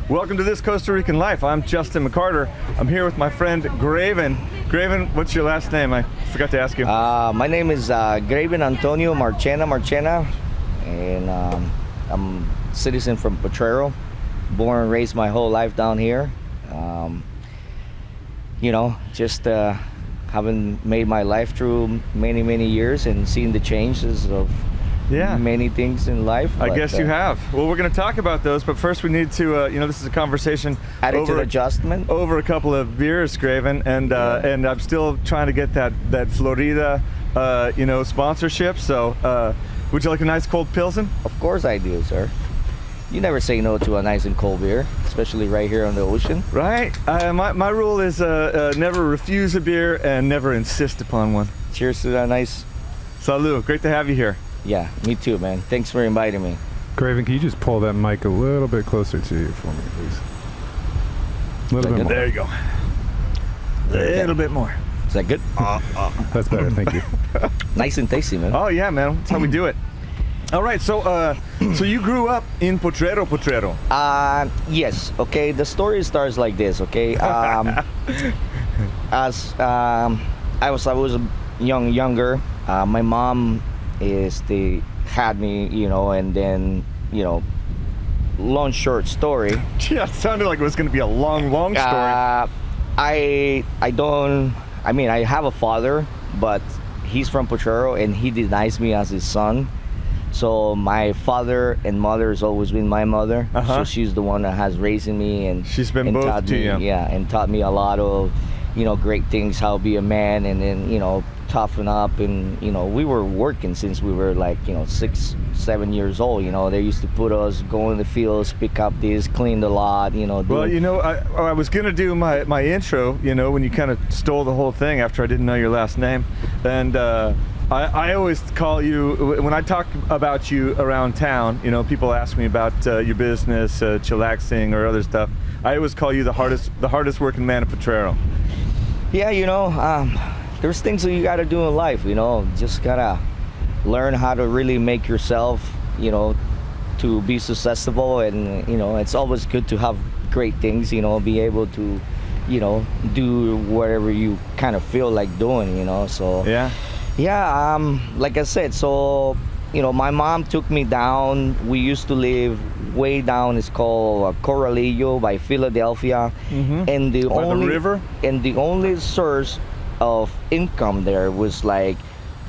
Welcome to This Costa Rican Life. I'm Justin McCarter. I'm here with my friend Greivin. Greivin, what's your last name? I forgot to ask you. My name is Greivin Marchena Marchena, and I'm a citizen from Potrero. Born and raised my whole life down here. Just having made my life through many years and seen the changes of many things in life. I guess you have. Well, we're going to talk about those, but first we need to, this is a conversation Attitude adjustment over a couple of beers, Greivin, and I'm still trying to get that Florida, sponsorship. So, would you like a nice cold Pilsen? Of course I do, sir. You never say no to a nice and cold beer, especially right here on the ocean. Right. My rule is never refuse a beer and never insist upon one. Cheers to that nice. Salud. Great to have you here. Yeah, me too, man. Thanks for inviting me. Greivin, can you just pull that mic a little bit closer to you for me, please? A little bit more. There you go. A little bit more. Is that good? That's better, thank you. Nice and tasty, man. Oh yeah, man. That's how we do it. All right, so you grew up in Potrero. Yes. Okay. The story starts like this. Okay. As I was younger. My mom had me, and then long short story. Yeah, it sounded like it was going to be a long story. I have a father, but he's from Potrero and he denies me as his son. So my father and mother has always been my mother. So she's the one that has raised me, and she's been both to you. Yeah, and taught me a lot of, great things, how to be a man, and then toughen up. And we were working since we were like 6-7 years old. They used to put us go in the fields, pick up this, clean the lot. Well, I was gonna do my intro. When you kind of stole the whole thing after I didn't know your last name, and. I always call you, when I talk about you around town, people ask me about your business, chillaxing or other stuff. I always call you the hardest working man in Potrero. Yeah, there's things that you got to do in life, just gotta learn how to really make yourself, to be successful. And, it's always good to have great things, be able to, do whatever you kind of feel like doing, so. Yeah. Yeah, like I said, so, my mom took me down. We used to live way down. It's called Corralillo by Philadelphia. And the river? And the only source of income there was like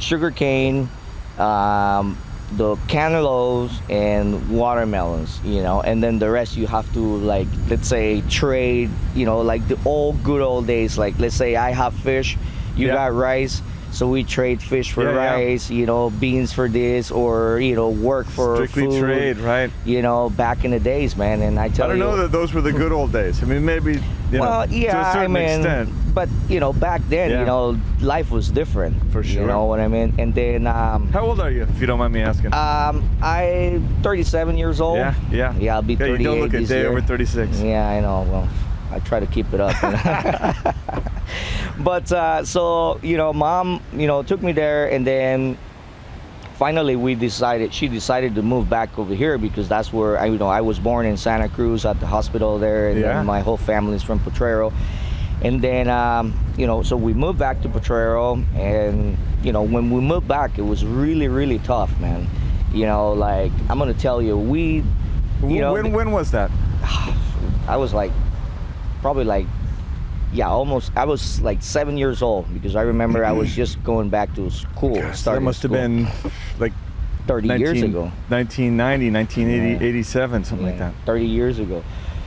sugarcane, the cantaloupes and watermelons, and then the rest you have to, like, let's say trade, like the old good old days. Like, let's say I have fish, you got rice. So we trade fish for rice, beans for this, or work for strictly food, trade, right? Back in the days, man. And I don't know that those were the good old days. I mean, maybe to a certain extent. But back then, life was different. For sure. You know what I mean? And then how old are you, if you don't mind me asking? I'm 37 years old. Yeah, I'll be 38 you don't look a day year. over 36. Yeah, I know. Well, I try to keep it up. But so mom took me there, and then finally she decided to move back over here, because that's where I was born in Santa Cruz at the hospital there, and then my whole family's from Potrero. And then so we moved back to Potrero, and when we moved back, it was really tough, man. Like, I'm gonna tell you, when was that? I was like probably like almost. I was like 7 years old, because I remember I was just going back to school. That must have been like 30 years ago. 1990, 1980, 87, something like that. 30 years ago.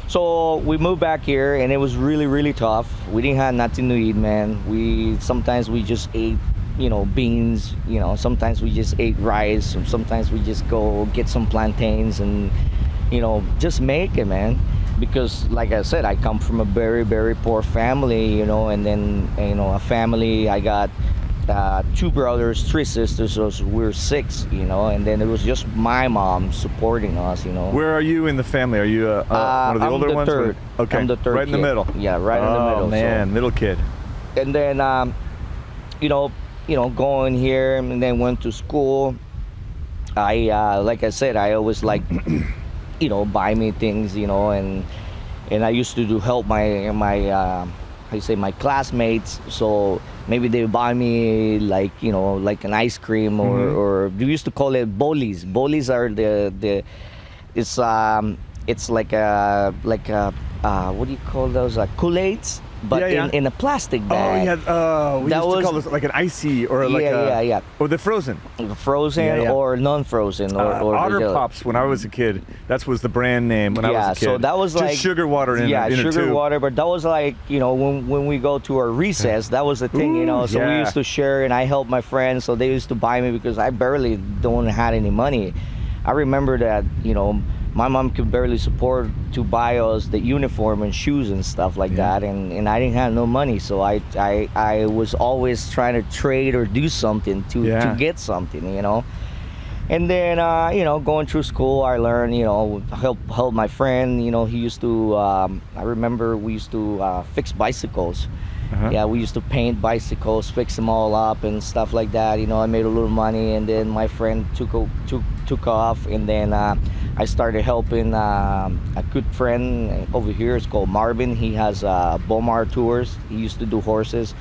So we moved back here, and it was really tough. We didn't have nothing to eat, man. Sometimes we just ate, beans. Sometimes we just ate rice, and sometimes we just go get some plantains and, just make it, man. Because, like I said, I come from a very poor family, and then, a family. I got 2 brothers, 3 sisters, so we're 6, and then it was just my mom supporting us, Where are you in the family? Are you one of the older ones? Third. Okay, I'm the third right in the kid. middle. Yeah, right in the middle. Oh man, middle kid. And then, going here, and then went to school. Like I said, I always like, buy me things, and and I used to do help how you say, my classmates. So maybe they buy me like, you know, like an ice cream or we used to call it bolis. Bolis are the it's like a what do you call those, Kool-Aids, but in a plastic bag. We used to call this like an icy or like or the frozen or non-frozen or Otter regular. Pops. When I was a kid, that was the brand name when I was a kid. So that was just like sugar water in a sugar tube. water, but that was like, you know, when we go to our recess, that was the thing, you know. So we used to share, and I helped my friends, so they used to buy me because I barely don't had any money. I remember that, you know, my mom could barely support to buy us the uniform and shoes and stuff like that, and I didn't have no money, so I was always trying to trade or do something to get something, you know. And then you know, going through school, I learned, you know, help my friend, you know. He used to I remember we used to fix bicycles. Yeah, we used to paint bicycles, fix them all up and stuff like that, you know. I made a little money, and then my friend took off, and then I started helping a good friend over here. It's called Marvin. He has Bomar tours. He used to do horses,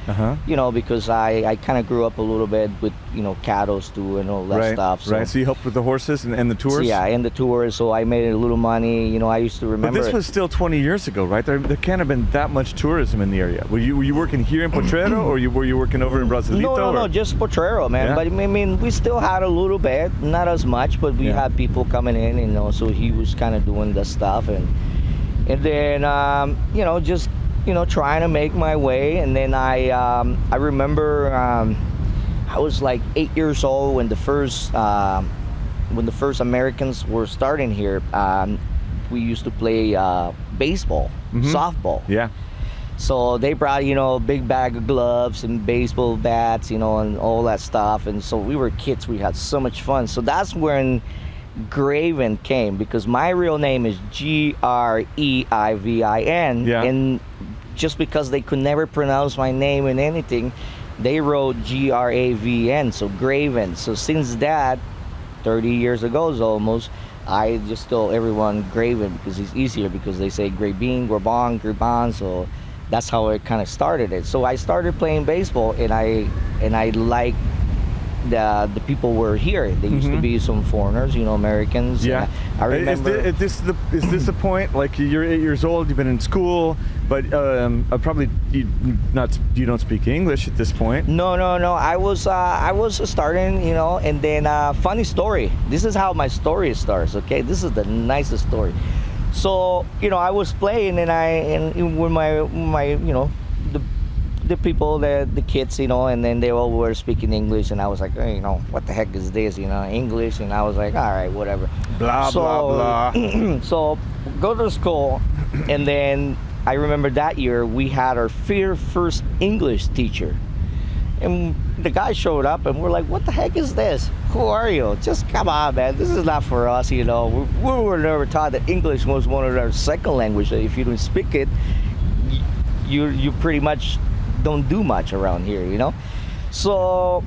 you know, because I kind of grew up a little bit with, you know, cattle too and all that stuff. So. So you helped with the horses and the tours? So, yeah, and the tours. So I made a little money. You know, I used to remember. But this was still 20 years ago, right? There can't have been that much tourism in the area. Were you working here in Potrero, or were you working over in Brasilito? No, just Potrero, man. But I mean, we still had a little bit, not as much, but we had people coming in, you know. So he was kind of doing the stuff, and then you know, just, you know, trying to make my way. And then I remember I was like 8 years old when the first Americans were starting here. We used to play baseball, softball. Yeah. So they brought, you know, a big bag of gloves and baseball bats, you know, and all that stuff. And so we were kids. We had so much fun. So that's when Greivin came, because my real name is Greivin. Yeah. And just because they could never pronounce my name in anything, they wrote Gravn, so Greivin. So since that, 30 years ago almost, I just told everyone Greivin because it's easier, because they say Greivin, Greibon, so that's how it kind of started it. So I started playing baseball, and I like the people were here. They used to be some foreigners, you know, Americans. Yeah. I remember. Is this the point? Like, you're 8 years old, you've been in school, but probably you don't speak English at this point. No. I was starting, you know, and then funny story. This is how my story starts. Okay, this is the nicest story. So, you know, I was playing, and with my you know, the people, the kids, you know, and then they all were speaking English, and I was like, hey, you know, what the heck is this, you know, English? And I was like, all right, whatever. Blah, blah, blah. So go to school, and then I remember that year we had our first English teacher. And the guy showed up, and we're like, what the heck is this? Who are you? Just come on, man. This is not for us, you know. We were never taught that English was one of our second language. If you don't speak it, you pretty much don't do much around here, you know. So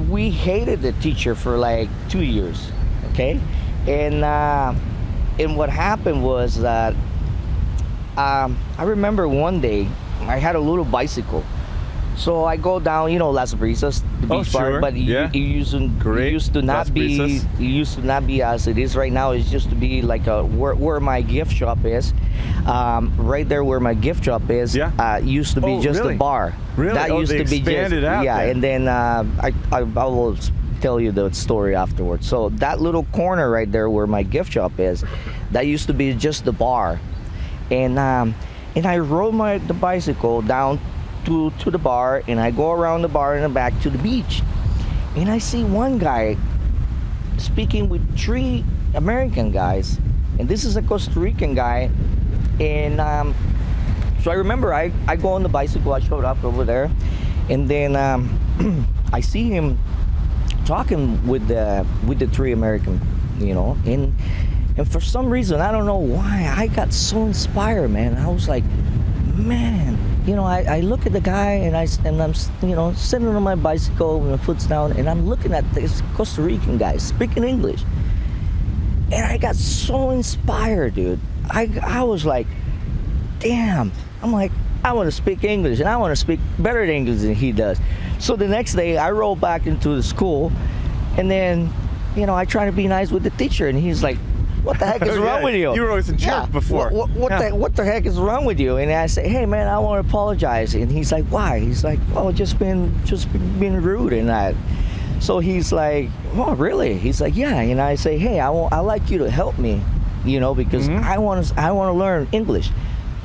we hated the teacher for like 2 years, okay. And what happened was that I remember one day I had a little bicycle. So I go down, you know, Las Brisas, the beach bar, but it used to not be as it is right now. It used to be like where my gift shop is, right there where my gift shop is. Used to be just a bar. Really? That used they to be expanded just out there. And then I will tell you the story afterwards. So that little corner right there where my gift shop is, that used to be just the bar, and I rode the bicycle down to the bar, and I go around the bar and back to the beach, and I see one guy speaking with 3 American guys, and this is a Costa Rican guy. And so I remember I go on the bicycle, I showed up over there, and then I see him talking with the 3 American, you know, and for some reason, I don't know why, I got so inspired, man. I was like, man, you know, I look at the guy, and I'm, you know, sitting on my bicycle with my foot's down, and I'm looking at this Costa Rican guy speaking English, and I got so inspired, dude. I was like, damn. I'm like, I want to speak English, and I want to speak better English than he does. So the next day, I roll back into the school, and then, I try to be nice with the teacher, and he's like, what the heck is wrong with you? You were always a jerk before. What the heck is wrong with you? And I say, hey man, I want to apologize. And he's like, why? He's like, oh, just been rude and that. So he's like, oh really? He's like, yeah. And I say, hey, I like you to help me, because I want to learn English.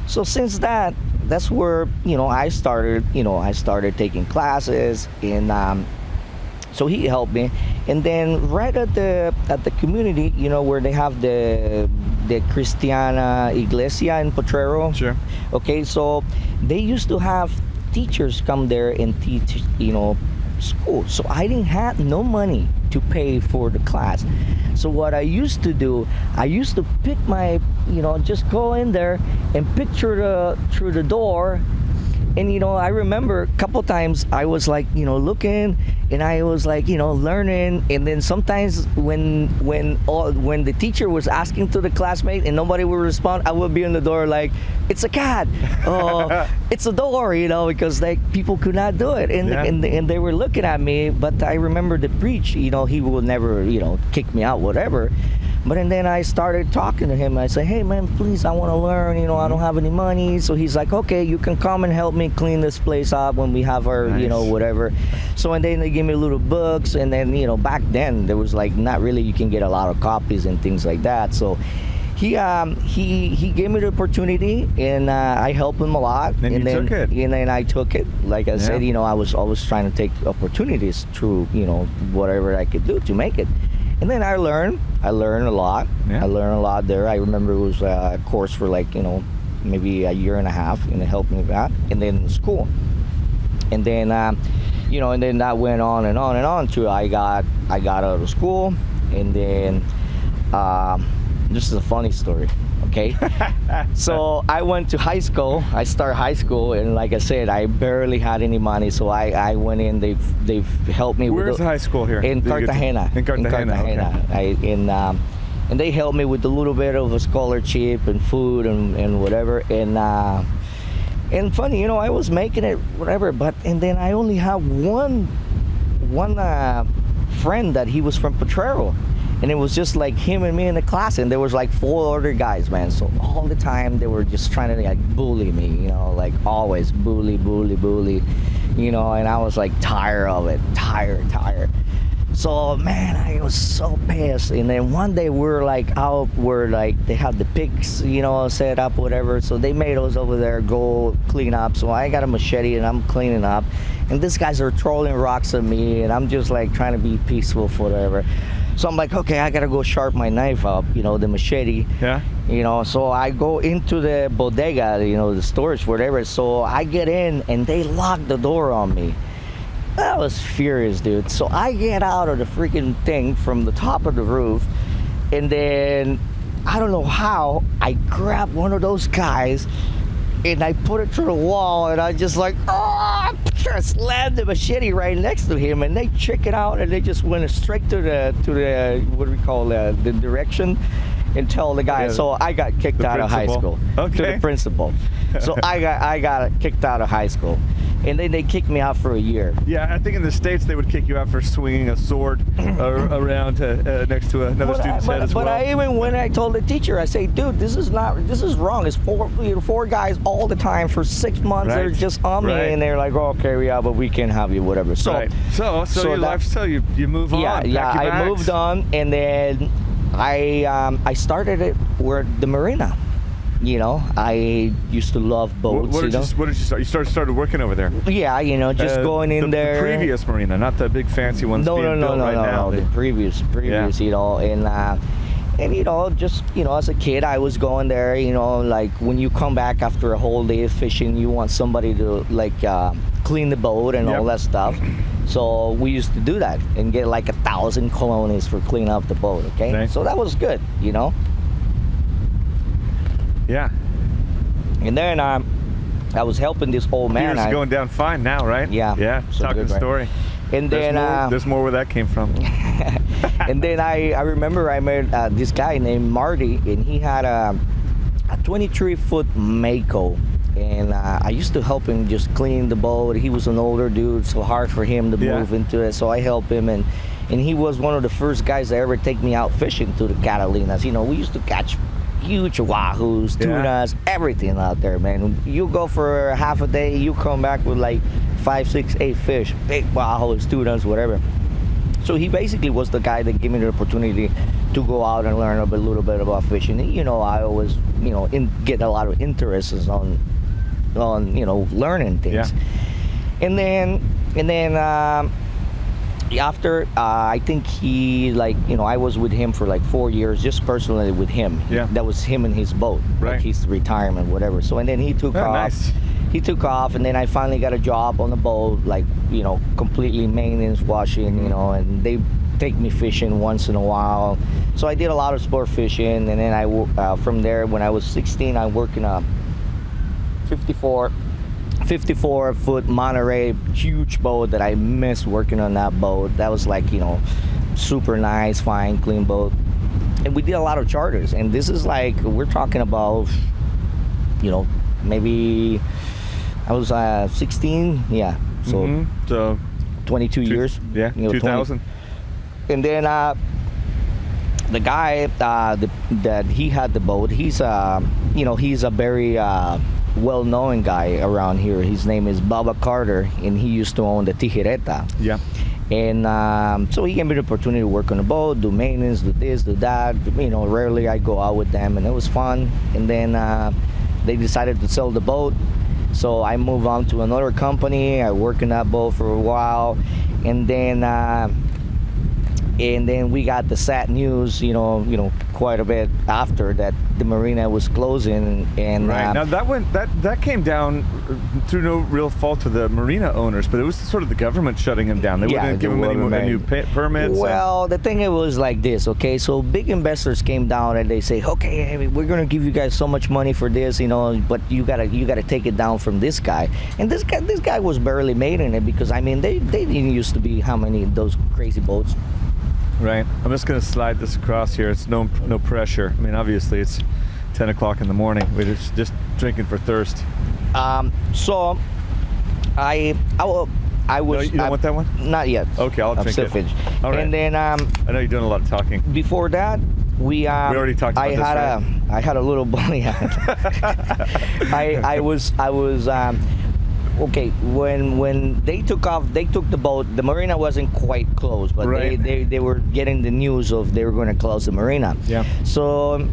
So since that's where I started taking classes, and so he helped me. And then right at the community, where they have the Cristiana Iglesia in Potrero. Sure. Okay, so they used to have teachers come there and teach, school. So I didn't have no money to pay for the class. So what I used to do, I used to pick my, just go in there and pick through the door. And I remember a couple times I was like, looking, and I was like, learning. And then sometimes when the teacher was asking to the classmate and nobody would respond, I would be on the door like, it's a cat, it's a door, because like people could not do it, and they were looking at me. But I remember the preach, he would never, kick me out, whatever. But and then I started talking to him. I said, hey man, please, I want to learn, I don't have any money. So he's like, okay, you can come and help me clean this place up when we have our, whatever. So and then they give me little books, and then, back then there was like not really, you can get a lot of copies and things like that. So he gave me the opportunity, and I helped him a lot. And you took it. And then I took it. Like I said, I was always trying to take opportunities through, whatever I could do to make it. And then I learned a lot. Yeah. I learned a lot there. I remember it was a course for like, maybe a year and a half, and it helped me with that. And then school. And then, and then that went on and on and on till I got out of school. And then, this is a funny story. Okay. So I went to high school. I started high school, and like I said, I barely had any money. So I went in. They've helped me. Where's the high school here? In Cartagena. In Cartagena. Okay. And they helped me with a little bit of a scholarship and food and whatever. And funny, I was making it whatever. And then I only have one friend that he was from Potrero. And it was just like him and me in the class, and there was like 4 other guys, man. So all the time they were just trying to like bully me, like always bully. And I was like tired of it, tired. So man, I was so pissed. And then one day we're like out, they had the pigs, set up, whatever. So they made us over there go clean up. So I got a machete and I'm cleaning up, and these guys are throwing rocks at me, and I'm just like trying to be peaceful for whatever. So I'm like, okay, I gotta go sharpen my knife up, the machete. Yeah. So I go into the bodega, the storage, whatever. So I get in, and they lock the door on me. I was furious, dude. So I get out of the freaking thing from the top of the roof, and then I don't know how I grab one of those guys, and I put it through the wall, and I just like, slammed the machete right next to him, and they check it out, and they just went straight to the what do we call the direction, and tell the guy. So I got kicked out of high school. Okay. To the principal. So I got kicked out of high school, and then they kicked me out for a year. Yeah, I think in the States they would kick you out for swinging a sword around next to another student's head as well. But I even when I told the teacher, I say, dude, this is wrong. It's 4 guys all the time for 6 months. Right. They're just on me, and they're like, oh, okay, yeah, but we can't have you, whatever. So, right. So your lifestyle, you move on. Yeah, I moved on, and then I started it where the marina. I used to love boats. What did you start? You started working over there. Yeah, just going in there. The previous marina, not the big fancy ones being built right now. The previous, yeah. And just as a kid, I was going there. Like when you come back after a whole day of fishing, you want somebody to like clean the boat and all that stuff. So we used to do that and get like 1,000 colones for cleaning up the boat. Okay, nice. So that was good. Yeah. And then I was helping this old man. Yours going down fine now, right? Yeah. Yeah. So Talking good, right? story. And then there's more where that came from. And then I remember I met this guy named Marty, and he had a 23-foot Mako. And I used to help him just clean the boat. He was an older dude, so hard for him to move into it. So I helped him, and he was one of the first guys that ever take me out fishing to the Catalinas. You know, we used to catch huge wahoos, tunas, everything out there, man. You go for half a day, you come back with like 5, 6, 8 fish, big wahoos, tunas, whatever. So he basically was the guy that gave me the opportunity to go out and learn a little bit about fishing. And, you know, I always, you know, get a lot of interest on you know, learning things. And then after I think he, like, you know, I was with him for like 4 years, just personally with him. That was him and his boat, like his retirement, whatever. So and then he took off. Nice. He took off, and then I finally got a job on the boat, like, you know, completely maintenance, washing, you know, and they take me fishing once in a while. So I did a lot of sport fishing, and then I from there, when I was 16, I worked in a 54-foot Monterey, huge boat that I missed working on that boat. That was like, you know, super nice, fine, clean boat. And we did a lot of charters, and this is like, we're talking about, you know, maybe I was 16, so so 22 years, you know, 2000. And then the guy that he had the boat, he's you know, he's a very well-known guy around here. His name is Baba Carter, and he used to own the Tijereta. And so he gave me the opportunity to work on the boat, do maintenance, do this, do that. You know, rarely I go out with them, and it was fun. And then they decided to sell the boat, so I moved on to another company. I worked in that boat for a while, and then we got the sad news, you know, quite a bit after that the marina was closing. And now that came down through no real fault of the marina owners, but it was sort of the government shutting them down. They wouldn't give them any more new permits. Well, the thing, it was like this, okay? So big investors came down and they say, okay, we're gonna give you guys so much money for this, you know, but you gotta take it down from this guy. And this guy was barely making it, because I mean they didn't used to be how many of those crazy boats. Right. I'm just going to slide this across here. It's no pressure. I mean, obviously, it's 10 o'clock in the morning. We're just drinking for thirst. So I was. No, you don't want that one? Not yet. Okay, I'll drink still it. finished. All right. And then I know you're doing a lot of talking. before that, we already talked about this, right? I had a little bully. I was. Okay, when they took off, they took the boat. The marina wasn't quite closed, but they were getting the news of they were going to close the marina. So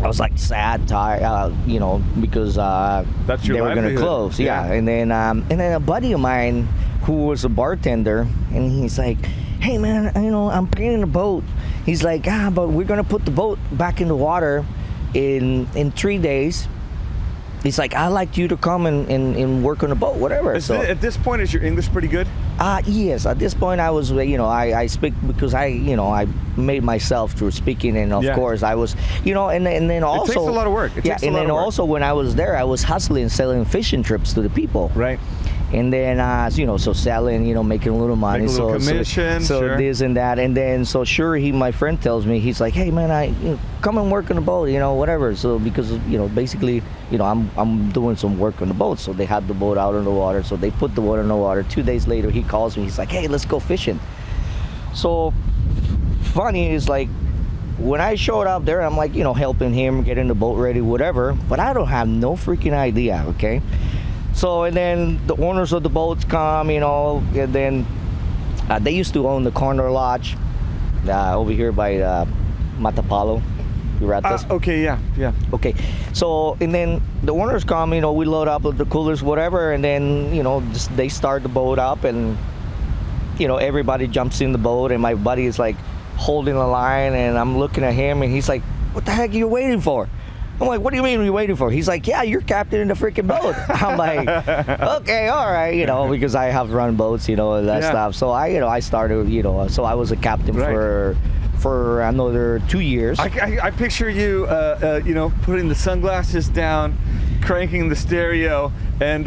I was like sad, tired, you know, because that's your they were going to close. And then a buddy of mine who was a bartender, and he's like, "Hey man, you know, I'm painting a boat." He's like, but we're going to put the boat back in the water in 3 days. He's like, I'd like you to come and work on the boat, whatever. At this point, is your English pretty good? Yes. At this point, I was, you know, I speak because I made myself through speaking, and of course I was, you know, and then also. It takes a lot of work. And then also when I was there, I was hustling, selling fishing trips to the people. Right. And then, you know, so selling, you know, making a little money. Making a little commission, so this and that. And then, so sure, my friend tells me, he's like, hey, man, you know, come and work on the boat, you know, whatever. So because, you know, basically, you know, I'm doing some work on the boat. So they had the boat out on the water. So they put the boat in the water. 2 days later, he calls me. He's like, hey, let's go fishing. So funny is, like, when I showed up there, I'm like, you know, helping him, getting the boat ready, whatever. But I don't have no freaking idea, okay? So, and then the owners of the boats come, you know, and then they used to own the Corner Lodge over here by Matapalo. You read this? Okay, yeah. Okay, so, and then the owners come, you know, we load up with the coolers, whatever, and then, you know, they start the boat up, and, you know, everybody jumps in the boat, and my buddy is like holding the line, and I'm looking at him, and he's like, what the heck are you waiting for? I'm like, what do you mean you're waiting for? He's like, yeah, you're captain in the freaking boat. I'm like, okay, all right, you know, because I have run boats, you know, and that stuff. So I started, you know, so I was a captain for another 2 years. I picture you, you know, putting the sunglasses down, cranking the stereo and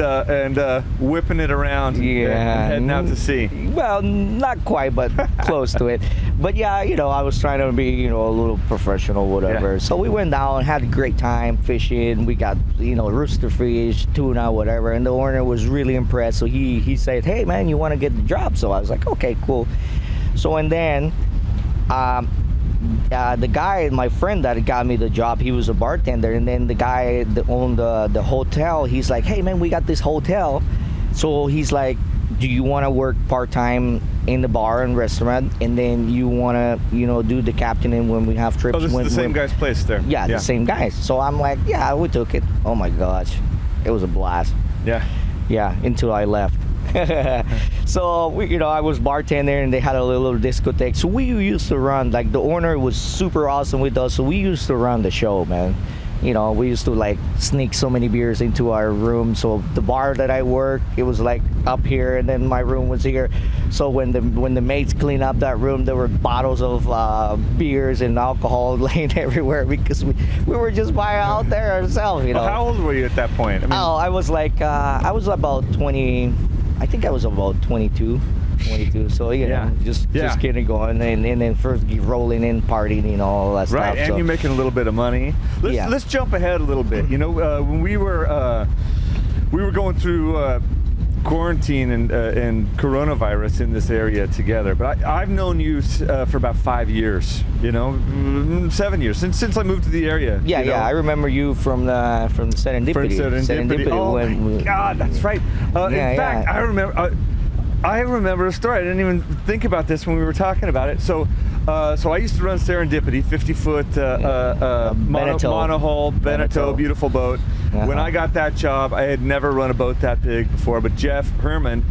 whipping it around. Yeah. And heading out to sea. Well, not quite, but close to it. But yeah, I was trying to be, a little professional, whatever. Yeah. So we went down, had a great time fishing. We got, rooster fish, tuna, whatever. And the owner was really impressed. So he said, hey, man, you want to get the job? So I was like, okay, cool. So, and then the guy, my friend that got me the job, he was a bartender. And then the guy that owned the hotel, he's like, hey, man, we got this hotel. So he's like, do you want to work part-time in the bar and restaurant, and then you want to, do the captaining when we have trips? Oh, this is the same guy's place there. Yeah, the same guys. So I'm like, yeah, we took it. Oh my gosh, it was a blast. Yeah, until I left. So I was bartender, and they had a little discotheque. So we used to run, like, the owner was super awesome with us. So we used to run the show, man. We used to like sneak so many beers into our room. So the bar that I worked, it was like up here, and then my room was here. So when the mates cleaned up that room, there were bottles of beers and alcohol laying everywhere because we were just buying out there ourselves. Well, how old were you at that point? I mean, I was like I was about 20. I think I was about 22. So just getting going, and then first rolling in, partying, all that stuff. Right, and so. you're making a little bit of money. Let's jump ahead a little bit. When we were going through quarantine and coronavirus in this area together, but I've known you for about 5 years. 7 years since I moved to the area. Yeah. I remember you from the Serendipity. Oh my God, that's right. In fact, I remember a story. I didn't even think about this when we were talking about it. So I used to run Serendipity, 50-foot monohull, Beneteau, beautiful boat. When I got that job, I had never run a boat that big before. But Jeff Herman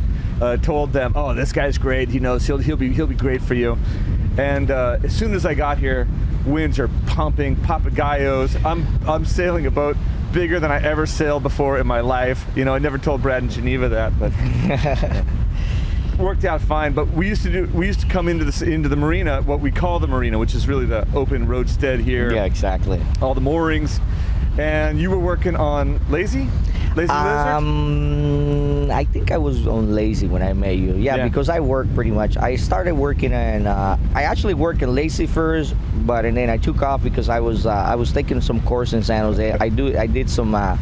told them, "Oh, this guy's great. He knows he'll be great for you." And as soon as I got here, winds are pumping, papagayos. I'm sailing a boat bigger than I ever sailed before in my life. I never told Brad in Geneva that, but. Worked out fine, but we used to come into the marina, what we call the marina, which is really the open roadstead here. Yeah, exactly. All the moorings, and you were working on Lazy Lizard. I think I was on Lazy when I met you. Yeah, because I worked pretty much. I started working in. I actually worked in Lazy first, and then I took off because I was taking some course in San Jose. I did some. What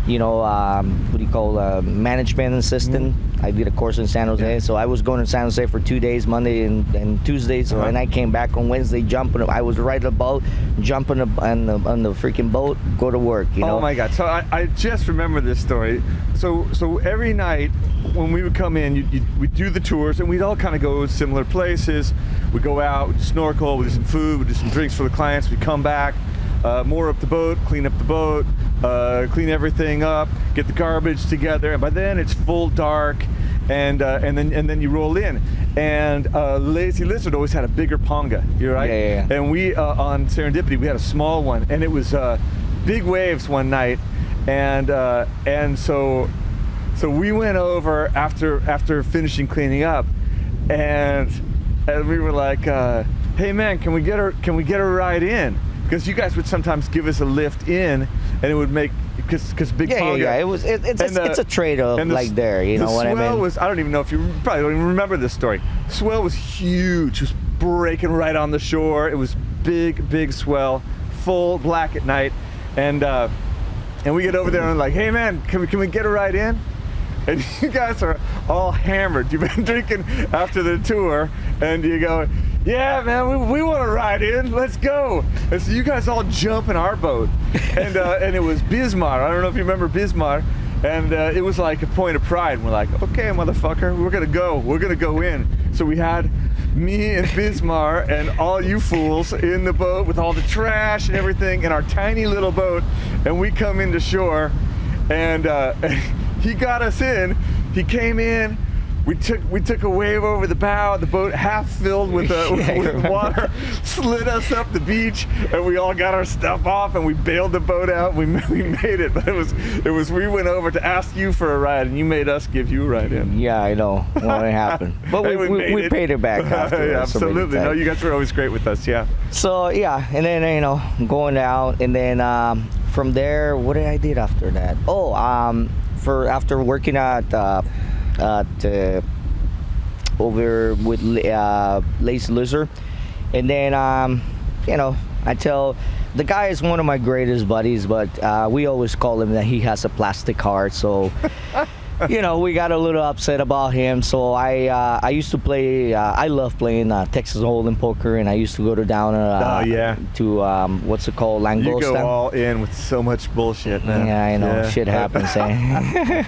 do you call management assistant. I did a course in San Jose, so I was going to San Jose for 2 days, Monday and Tuesday. So and I came back on Wednesday, jumping. I was riding a boat, jumping on the freaking boat, go to work. Oh my God! So I just remember this story. So every night when we would come in, we'd do the tours, and we'd all kind of go similar places. We'd go out, we'd snorkel, we'd do some food, we'd do some drinks for the clients. We'd come back. Moor up the boat, clean up the boat, clean everything up, get the garbage together, and by then it's full dark, and then you roll in. And Lazy Lizard always had a bigger ponga, you're right? Yeah. And we on Serendipity we had a small one, and it was big waves one night, and so we went over after finishing cleaning up, and we were like, hey man, can we get a ride in? Because you guys would sometimes give us a lift in, and it would make because big ponga. Yeah. It's a trade-off like there. You know what I mean? The swell was, I don't even know if you probably don't even remember this story. Swell was huge. It was breaking right on the shore. It was big swell, full black at night, and we get over there and like, hey man, can we get a ride in? And you guys are all hammered. You've been drinking after the tour, and you go, yeah, man, we want to ride in. Let's go. And so you guys all jump in our boat, and it was Bismarck. I don't know if you remember Bismarck, and it was like a point of pride. And we're like, okay, motherfucker, we're gonna go in. So we had me and Bismarck and all you fools in the boat with all the trash and everything in our tiny little boat, and we come into shore, and he got us in. He came in. We took a wave over the bow. The boat half filled with water, slid us up the beach, and we all got our stuff off, and we bailed the boat out. We made it, but it was we went over to ask you for a ride, and you made us give you a ride in. Yeah, I know what happened, but we paid it back after. Yeah, absolutely. No, you guys were always great with us. Yeah. So yeah, and then going out, and then from there, what did I did after that? Oh, after working at over with Lazy Lizard, and then you know, I tell the guy is one of my greatest buddies, but we always call him that he has a plastic heart. So, you know, we got a little upset about him. So I used to play. I love playing Texas Hold'em poker, and I used to go to down to what's it called, Langosta. You go all in with so much bullshit, man. Yeah, I know. Shit happens. Eh?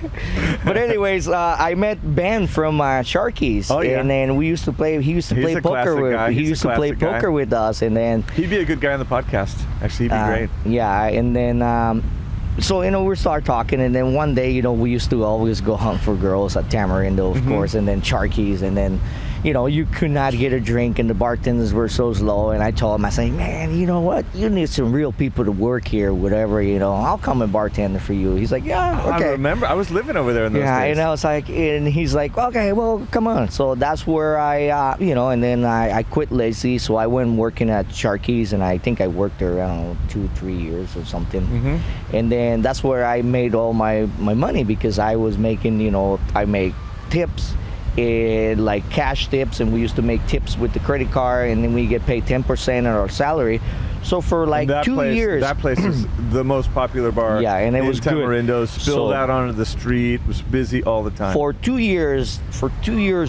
But anyways, I met Ben from Sharkies, and then we used to play. He used to play poker with. He used to play poker with us, and then he'd be a good guy on the podcast. Actually, he'd be great. Yeah, and then. So, you know, we start talking, and then one day, you know, we used to always go hunt for girls at Tamarindo, of course, and then Sharkies, and then, you know, you could not get a drink, and the bartenders were so slow, and I told him, I said, man, you know what, you need some real people to work here, whatever, you know, I'll come and bartender for you. He's like, yeah, okay. I remember, I was living over there in those days. And I was like, and he's like, okay, well, come on. So that's where I, you know, and then I quit Lazy, so I went working at Sharkies, and I think I worked there, I don't know, 2-3 years or something. And then that's where I made all my money, because I was making, you know, I make tips, like cash tips, and we used to make tips with the credit card, and then we get paid 10% of our salary. So for like 2 years, that place is the most popular bar. Yeah, and it was Tamarindo, good. Spilled out onto the street, was busy all the time. For 2 years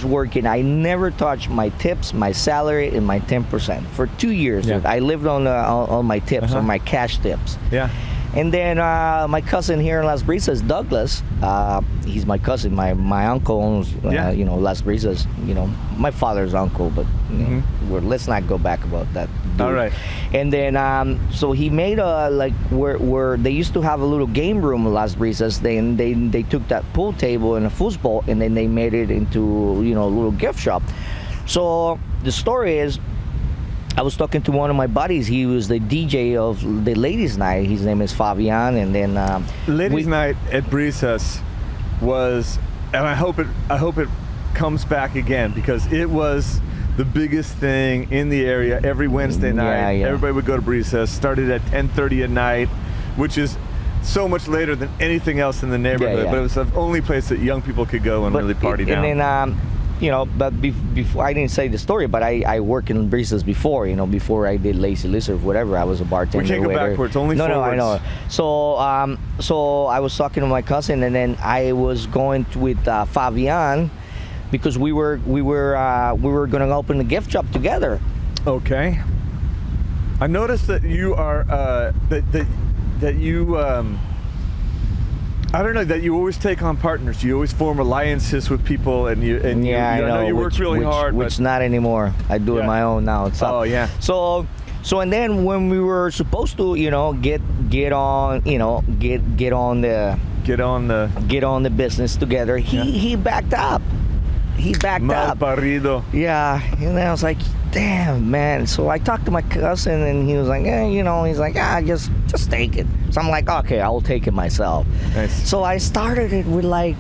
working, I never touched my tips, my salary, and my 10%. For 2 years, dude, I lived on my tips, on my cash tips. Yeah. And then my cousin here in Las Brisas, Douglas, he's my cousin. My uncle owns, you know, Las Brisas. You know, my father's uncle, but you know, let's not go back about that. Dude. All right. And then, so he made a like where they used to have a little game room in Las Brisas. They took that pool table and a foosball, and then they made it into, you know, a little gift shop. So the story is, I was talking to one of my buddies. He was the DJ of the ladies' night. His name is Fabian, and then ladies' night at Brisas was, and I hope it comes back again, because it was the biggest thing in the area every Wednesday night. Yeah. Everybody would go to Brisas. Started at 10:30 at night, which is so much later than anything else in the neighborhood. But it was the only place that young people could go and really party down. And then, you know, but before, I didn't say the story, but I worked in Brisas before, you know, before I did Lazy Lizard, whatever. I was a bartender. We can't go backwards, only forwards. No, I know. So I was talking to my cousin, and then I was going with Fabian, because we were going to open the gift shop together. Okay. I noticed that you are that you I don't know, that you always take on partners. You always form alliances with people, and I know you work really hard. Which not anymore. I do it my own now. Oh yeah. So and then when we were supposed to, you know, get on the business together, he backed up. He backed up. Parido. Yeah, and I was like, damn, man. So I talked to my cousin, and he was like, you know, he's like, just take it. So I'm like, okay, I'll take it myself. Nice. So I started it with like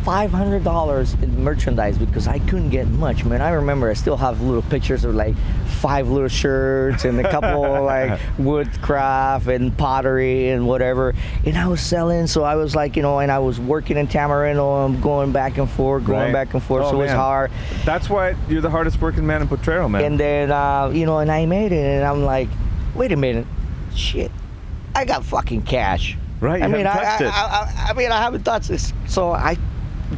$500 in merchandise, because I couldn't get much, man. I remember I still have little pictures of like 5 little shirts and a couple like woodcraft and pottery and whatever, and I was selling. So I was like, you know, and I was working in Tamarindo, and going back and forth, so it was hard. That's why you're the hardest working man in Potrero, man. And then you know, and I made it, and I'm like, wait a minute, shit, I got fucking cash. Right, you haven't touched it. I mean, I haven't touched this. So I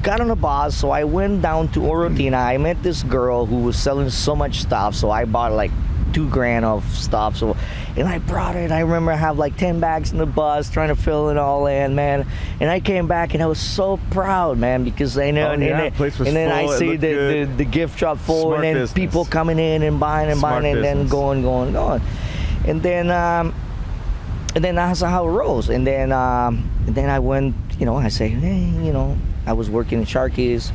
got on a bus, so I went down to Orotina. I met this girl who was selling so much stuff, so I bought like $2,000 of stuff. So, and I brought it. I remember I have like 10 bags in the bus, trying to fill it all in, man. And I came back, and I was so proud, man, because I know, and then I see the gift shop full, Smart and then business. people coming in and buying and buying, and then going. And then that's how it rolls. And then I went, you know, I say, hey, you know, I was working in Sharkies,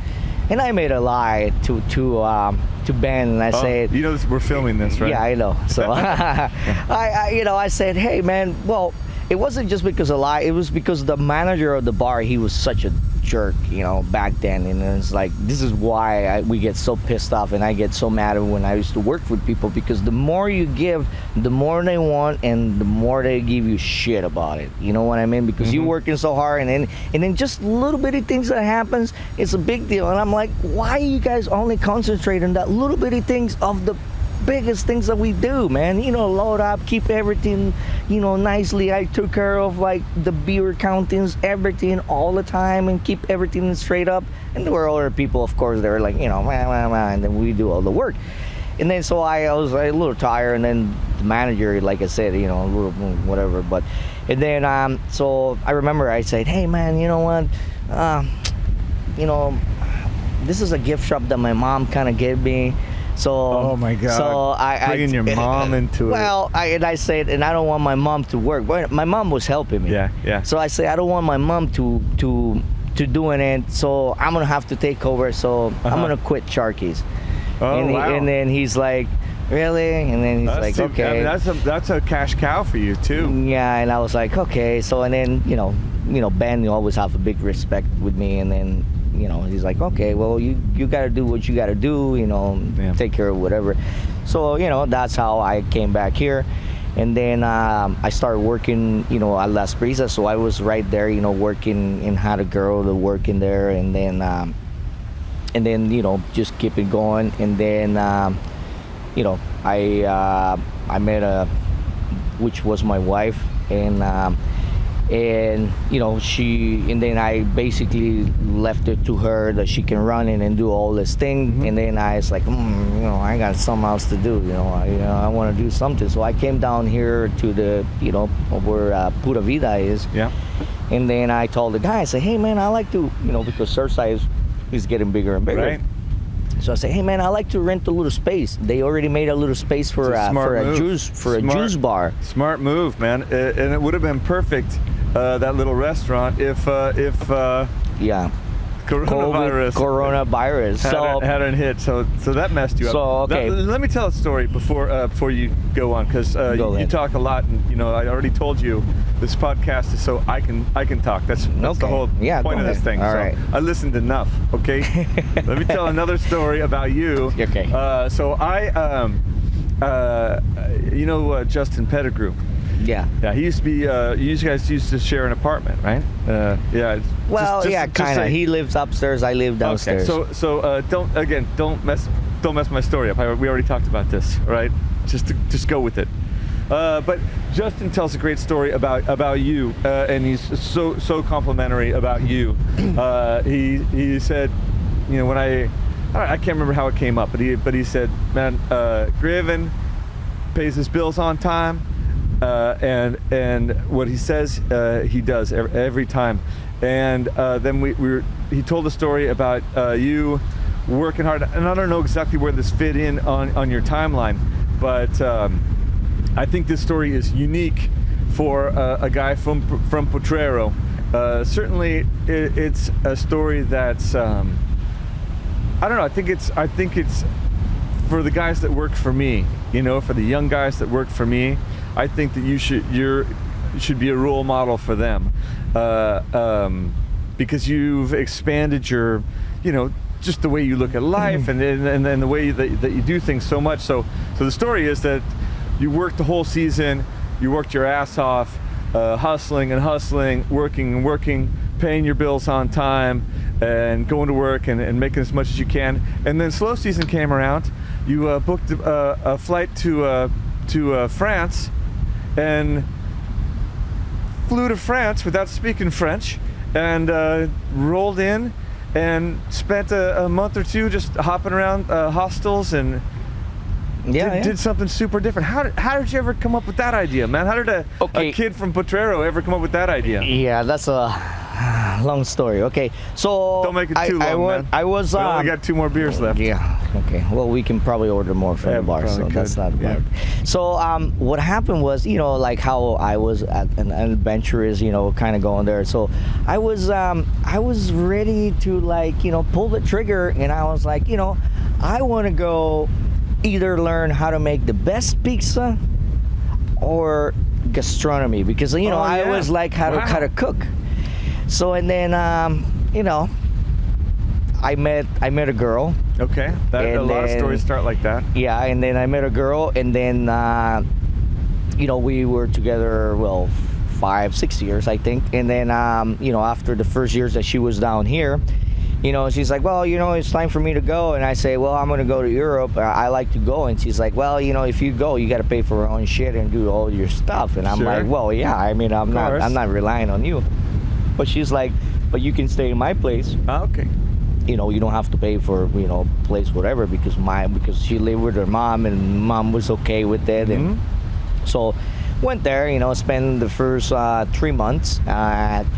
and I made a lie to Ben, and I said, you know, we're filming this, right? Yeah, I know. So I said, hey man, well, it wasn't just because of lie. It was because the manager of the bar, he was such a jerk, back then. And it's like, this is why we get so pissed off, and I get so mad when I used to work with people, because the more you give, the more they want, and the more they give you shit about it. You know what I mean? Because you're working so hard, and then just little bitty things that happens, it's a big deal. And I'm like, why you guys only concentrate on that little bitty things of the biggest things that we do, man? Load up, keep everything, nicely. I took care of like the beer countings, everything all the time, and keep everything straight up. And there were other people, of course, they were like, and then we do all the work. And then so I was a little tired, and then the manager, like I said, a little whatever. But and then so I remember I said, hey man, you know what? This is a gift shop that my mom kind of gave me. So, oh my God! So bringing your mom into it. Well, I said, and I don't want my mom to work. But my mom was helping me. Yeah. So I say I don't want my mom to doing it. So I'm gonna have to take over. So I'm gonna quit Sharky's. Oh, wow. And then he's like, really? And then he's okay. I mean, that's a cash cow for you too. Yeah, and I was like, okay. So and then Ben always have a big respect with me, and then. He's like, okay, well, you got to do what you got to do, take care of whatever. So, that's how I came back here. And then I started working, at Las Brisas. So I was right there, working and had a girl to work in there. And then, just keep it going. And then, I met which was my wife. And then I basically left it to her that she can run in and do all this thing. And then I was like, I got something else to do. I want to do something. So I came down here to the, where Pura Vida is. Yeah. And then I told the guy, I said, hey man, I like to, because Surfside is getting bigger and bigger. Right. So I said, hey man, I like to rent a little space. They already made a little space for a juice bar. Smart move, man. And it would have been perfect. That little restaurant if coronavirus hadn't hit, so that messed you up. So okay, let me tell a story before you go on, because you talk a lot, and I already told you this podcast is so I can talk. That's the whole point of this thing. All right. I listened enough. Okay, let me tell another story about you. Okay. So I Justin Pettigrew. Yeah. Yeah, he used to be, you guys used to share an apartment, right? Yeah. Well, kind of. He lives upstairs, I live downstairs. Okay, so don't mess my story up. We already talked about this, right? Just go with it. But Justin tells a great story about you, and he's so complimentary about you. He said, when I can't remember how it came up, but he said, man, Greivin pays his bills on time. And what he says he does every time. And then he told a story about you working hard, and I don't know exactly where this fit in on your timeline, but I think this story is unique for a guy from Potrero. Certainly it's a story that's I don't know, I think it's for the guys that work for me, for the young guys that work for me. I think that you should be a role model for them, because you've expanded your, just the way you look at life and the way that you do things so much. So the story is that you worked the whole season, you worked your ass off, hustling, working, paying your bills on time, and going to work and making as much as you can. And then slow season came around. You booked a flight to France. And flew to France without speaking French, and rolled in and spent a month or two just hopping around hostels and did something super different. How did you ever come up with that idea, man? How did a kid from Potrero ever come up with that idea? Yeah, that's a long story. Okay, so don't make it too long, man. I was. We only got 2 more beers left. Yeah. Okay. Well, we can probably order more from the bar, so that's not bad. So what happened was, like how I was an adventurous, kind of going there. So I was ready to pull the trigger, and I was like, I want to go either learn how to make the best pizza or gastronomy, because I always like how to cook. So and then you know, I met a girl. Okay. A lot of stories start like that. Yeah, and then I met a girl, and then you know, we were together, well, 5-6 years, I think. And then you know, after the first years that she was down here, you know, she's like, well, you know, it's time for me to go. And I say, well, I'm gonna go to Europe. I like to go. And she's like, well, you know, if you go, you got to pay for your own shit and do all your stuff. And I'm Sure. like, well, yeah, I mean, I'm not relying on you. But she's like, but you can stay in my place. Okay. You know, you don't have to pay for, you know, place, whatever, because she lived with her mom, and mom was okay with it. And so went there, you know, spent the first 3 months.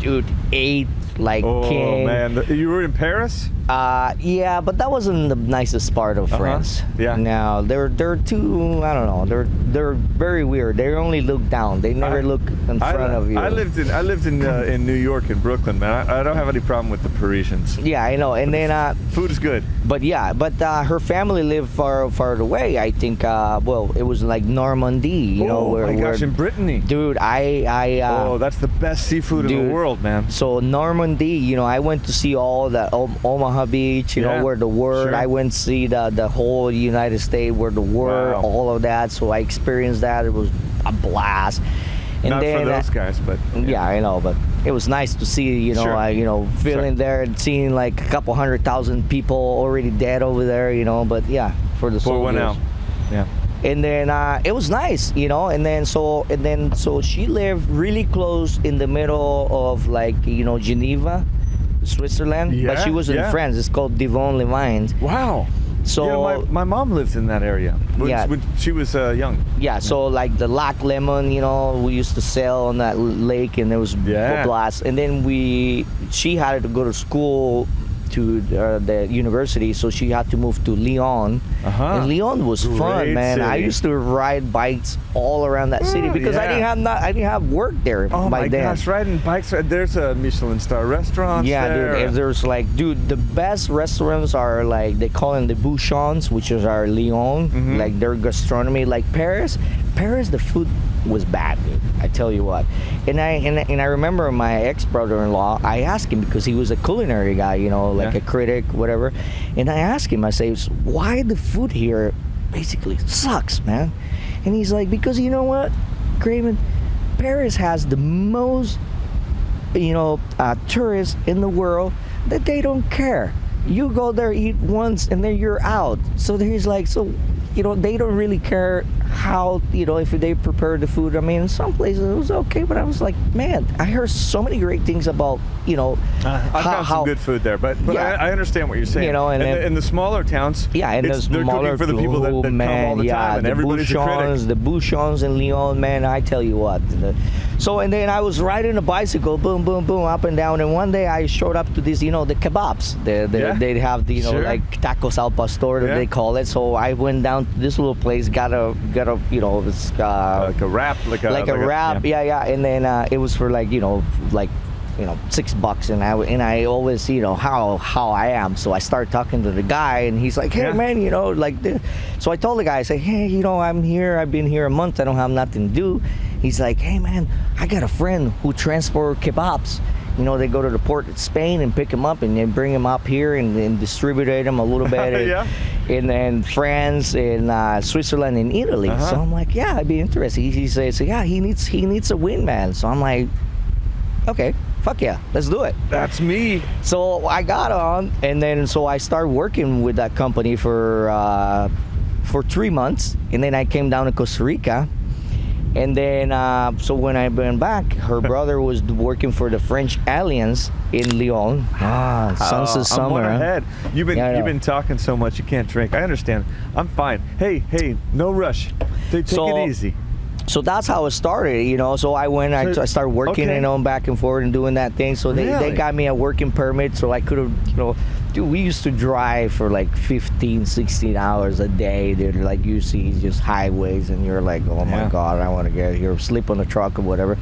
Dude, ate like king. Oh man, you were in Paris? Yeah, but that wasn't the nicest part of France. Yeah. Now they're too, I don't know, they're very weird. They only look down. They never look in front of you. I lived in New York, in Brooklyn, man. I don't have any problem with the Parisians. Yeah, I know. And then Food is good. but her family lived far away. I think well, it was like Normandy, you know, oh my gosh, in Brittany. dude, I oh, that's the best seafood in the world, man. So Normandy, you know, I went to see all the Omaha Beach, you know, where the word. Sure. I went to see the whole United States where the word, Wow. all of that. So I experienced that. It was a blast. And Not then, for those guys, but yeah, I know, but it was nice to see, you know, Sure. you know, feeling there and seeing like a couple 100,000 people already dead over there, you know. But yeah, for the pour one soldiers. out. Yeah. And then it was nice, you know. And then so she lived really close in the middle of, like, you know, Geneva, Switzerland. But Yeah, she was in yeah. France. It's called Divon-les-Bains. Wow. So yeah, my mom lived in that area when she was young. yeah, so like the Lac Lemon, you know, we used to sail on that lake, and there was a blast. And then she had to go to school to the university, so she had to move to Lyon. And Lyon was fun, Great man. I city. used to ride bikes all around that city because I didn't have work there Oh by my then. gosh, riding bikes. There's a Michelin star restaurant. Yeah, there. dude. There's like, dude, the best restaurants are like, they call them the bouchons, which is our Lyon, like their gastronomy. Like Paris, the food was bad, dude. I tell you what. And I remember my ex-brother-in-law. I asked him, because he was a culinary guy, you know, like a critic, whatever. And I asked him, I say, why the food here basically sucks, man? And he's like, because you know what, Greivin, Paris has the most, you know, tourists in the world that they don't care. You go there, eat once, and then you're out. So he's like, so, you know, they don't really care how, you know, if they prepare the food. I mean, in some places it was okay, but I was like, man, I heard so many great things about, you know, I found some good food there, but Yeah. I understand what you're saying. You know, and in the smaller towns, yeah, and they're smaller, cooking for the people that come all the time, and everybody's a critic. The bouchons in Lyon, man, I tell you what. So, and then I was riding a bicycle, boom, boom, boom, up and down, and one day I showed up to this, you know, the kebabs. They have the, you know, like tacos al pastor that they call it. So I went down to this little place, got a you know, this like a wrap, like a wrap, yeah. And then it was for like, you know, $6, and I always, you know, how I am. So I start talking to the guy, and he's like, hey man, you know, like this. So I told the guy, I say, hey, you know, I've been here a month, I don't have nothing to do. He's like, hey man, I got a friend who transport kebabs. You know, they go to the port of Spain and pick them up, and then bring them up here and distribute them a little bit. And then France and Switzerland and Italy. So I'm like, yeah, I'd be interested. He says, yeah, he needs a win, man. So I'm like, okay, fuck yeah, let's do it. That's me. So I got on, and then so I started working with that company for 3 months, and then I came down to Costa Rica. And then, so when I went back, her brother was working for the French Alliance in Lyon. Sons of Summer. I'm one ahead. You've been talking so much, you can't drink. I understand. I'm fine. Hey, no rush. Take it easy. So that's how it started, you know. So I went, I started working, you know, back and forth and doing that thing. So they got me a working permit, so I could have, you know, dude, we used to drive for like 15, 16 hours a day. They're like, you see just highways, and you're like, oh my God, I want to get here, sleep on the truck or whatever.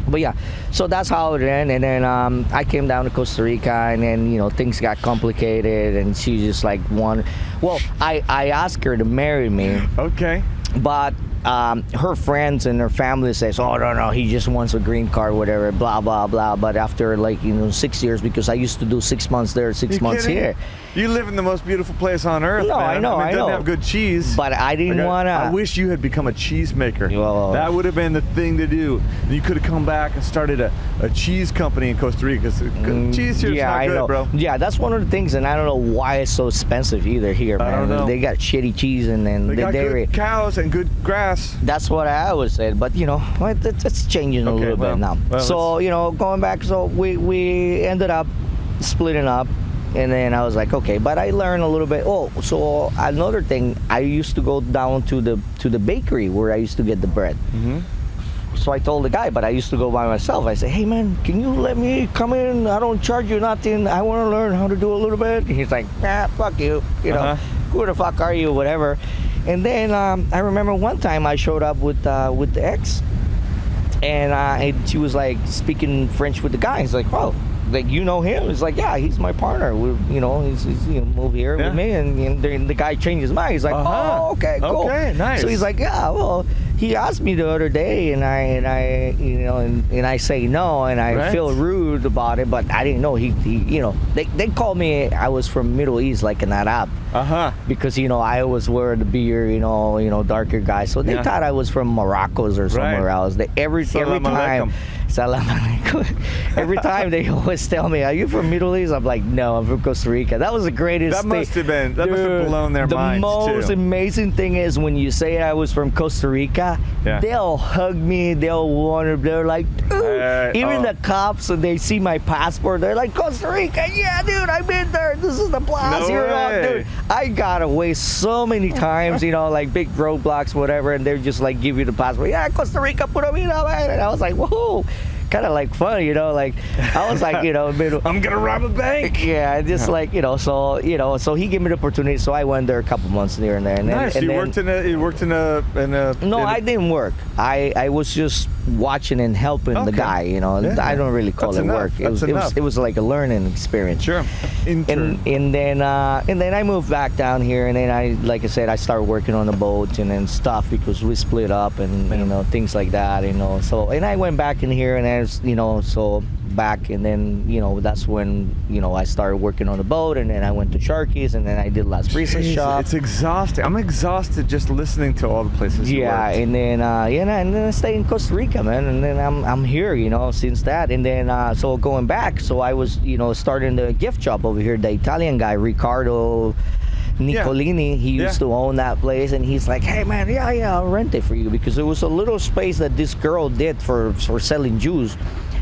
But yeah, so that's how it ended. And then I came down to Costa Rica, and then, you know, things got complicated, and she just like wanted, well, I asked her to marry me. Okay. But her friends and her family says, oh no, he just wants a green card, whatever, blah blah blah. But after 6 years, because I used to do 6 months there, 6 months here. You live in the most beautiful place on earth. No, man. I know. It doesn't have good cheese. But I didn't want to. I wish you had become a cheesemaker. Well, that would have been the thing to do. You could have come back and started a cheese company in Costa Rica. Cheese here's not good, bro. Yeah, that's one of the things, and I don't know why it's so expensive either here, man. I don't know. They got shitty cheese and then they got dairy. Good cows and good grass. That's what I always said, but it's changing a little bit now. Well, so going back, so we ended up splitting up. And then I was like, okay, but I learned a little bit. Oh, so another thing, I used to go down to the bakery where I used to get the bread. Mm-hmm. So I told the guy, but I used to go by myself. I said, hey man, can you let me come in? I don't charge you nothing. I want to learn how to do a little bit. And he's like, fuck you. Who the fuck are you? Whatever. And then I remember one time I showed up with the ex, and she was like speaking French with the guy. He's like, oh. Like, you know him? He's like, yeah, he's my partner. He's move here with me, and the guy changed his mind. He's like, oh, okay, cool. Okay, nice. So he's like, yeah, well, he asked me the other day, and I say no, and I feel rude about it, but I didn't know they called me. I was from Middle East, like an Arab. Because I always wear the beard, darker guy. So they thought I was from Morocco or somewhere else. Every time. Salam alaikum. Every time they always tell me, "Are you from Middle East?" I'm like, "No, I'm from Costa Rica." That was the greatest. That must have blown their minds too. The most amazing thing is when you say I was from Costa Rica, they'll hug me. They're like, dude. Even the cops, when they see my passport, they're like, Costa Rica, yeah, dude, I've been there. This is the place. Dude, I got away so many times, like big roadblocks, whatever, and they're just like, give you the passport. Yeah, Costa Rica, pura vida, man. And I was like, whoa. Kind of like fun, like I was like, I'm gonna rob a bank. Yeah, just like so he gave me the opportunity. So I went there a couple months here and there. And nice. Then, you worked in a. No, I didn't work. I was just watching and helping the guy. I don't really call it work. It was like a learning experience. Sure. And then I moved back down here, and then like I said, I started working on the boat and then stuff because we split up and things like that. So and I went back in here and so back, and then that's when I started working on the boat, and then I went to Sharky's, and then I did Las Brisas shop. It's exhausting. I'm exhausted just listening to all the places you worked. And then and then I stayed in Costa Rica, man, and then I'm here since that. And then so going back, so I was starting the gift shop over here. The Italian guy Riccardo Nicolini, he used to own that place, and he's like, hey man, I'll rent it for you, because it was a little space that this girl did for selling juice,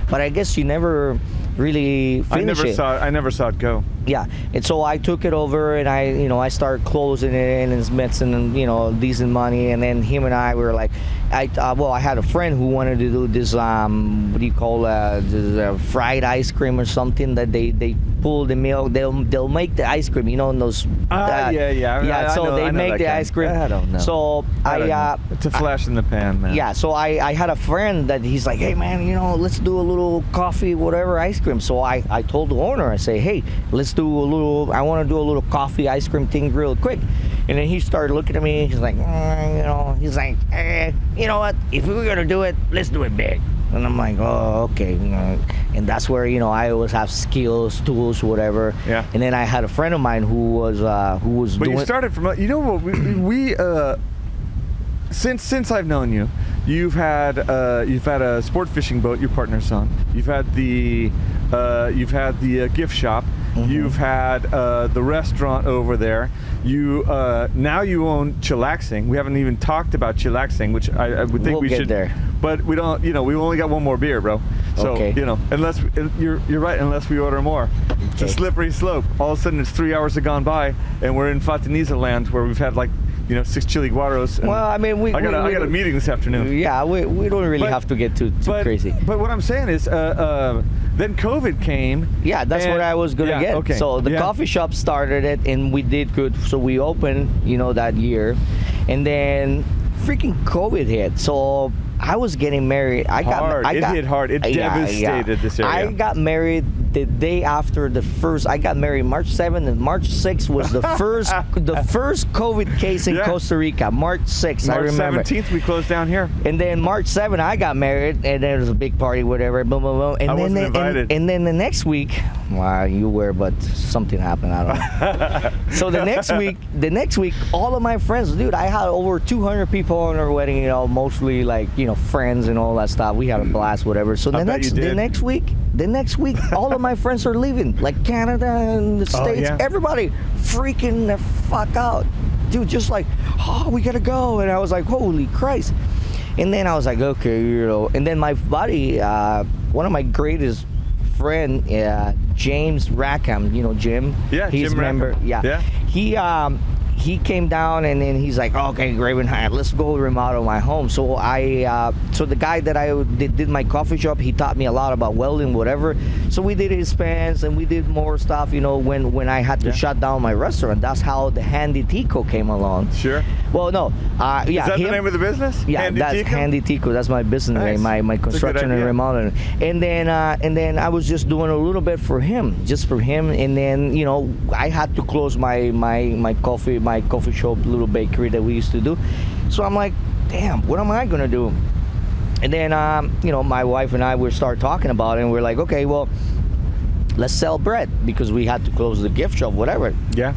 but I guess she never really finished it. I never saw it go. Yeah, and so I took it over, and I started closing it in and making decent money, and then him and I were like, I had a friend who wanted to do this what do you call this, fried ice cream or something that they pull the milk, they'll make the ice cream, those so they make the ice cream. I don't know. So it's a flash in the pan, man. Yeah, so I had a friend that he's like, hey man, let's do a little coffee, whatever, ice cream. So I told the owner, I say, hey, let's do I want to do a little coffee ice cream thing real quick. And then he started looking at me, he's like, he's like, you know what, if we were gonna do it, let's do it big. And I'm like, oh, okay. And that's where, I always have skills, tools, whatever. Yeah. And then I had a friend of mine who was But you started from, what, we since I've known you, you've had a sport fishing boat your partner's on. You've had the gift shop. Mm-hmm. You've had the restaurant over there. You now you own Chillaxing. We haven't even talked about Chillaxing, which I would think we should. There. But we don't. We only got one more beer, bro. So unless you're right, unless we order more, it's a slippery slope. All of a sudden, it's 3 hours have gone by, and we're in Fatiniza land where we've had 6 chiliguaros. Well, I mean, I got a meeting this afternoon. Yeah, we don't really have to get too crazy. But what I'm saying is, then COVID came. Yeah, that's what I was gonna get. Okay. So the coffee shop started it, and we did good. So we opened, that year, and then freaking COVID hit. So I was getting married. It hit hard. It devastated this area. I got married the day after the first. I got married March 7th, and March 6th was the first COVID case in Costa Rica. March 6th, I remember. March 17th, we closed down here. And then March 7th, I got married, and there was a big party, whatever. Boom, boom, boom. And I wasn't invited. And then the next week, well, you were, but something happened. I don't know. So the next week, all of my friends, dude, I had over 200 people on our wedding. You know, mostly like friends and all that stuff. We had a blast, whatever. So the next week, all of my friends are leaving, like Canada and the States. Everybody freaking the fuck out, dude. Just like, oh, we gotta go. And I was like, holy Christ. And then I was like, okay, And then my buddy, one of my greatest friend, James Rackham, Jim. Yeah, he's Jim member. Rackham. Yeah. He came down and then he's like, okay, Greivin, let's go remodel my home. So so the guy that I did my coffee shop, he taught me a lot about welding, whatever. So we did his pans and we did more stuff, when I had to shut down my restaurant. That's how the Handy Tico came along. Sure. Well, no. Is that the name of the business? Yeah, Handy that's Tico? Handy Tico. That's my business name, my construction and remodeling. And then I was just doing a little bit for him, And then, I had to close my coffee shop, little bakery that we used to do. So I'm like, damn, what am I gonna do? And then my wife and I would start talking about it, and we're like, okay, well, let's sell bread, because we had to close the gift shop, whatever. Yeah.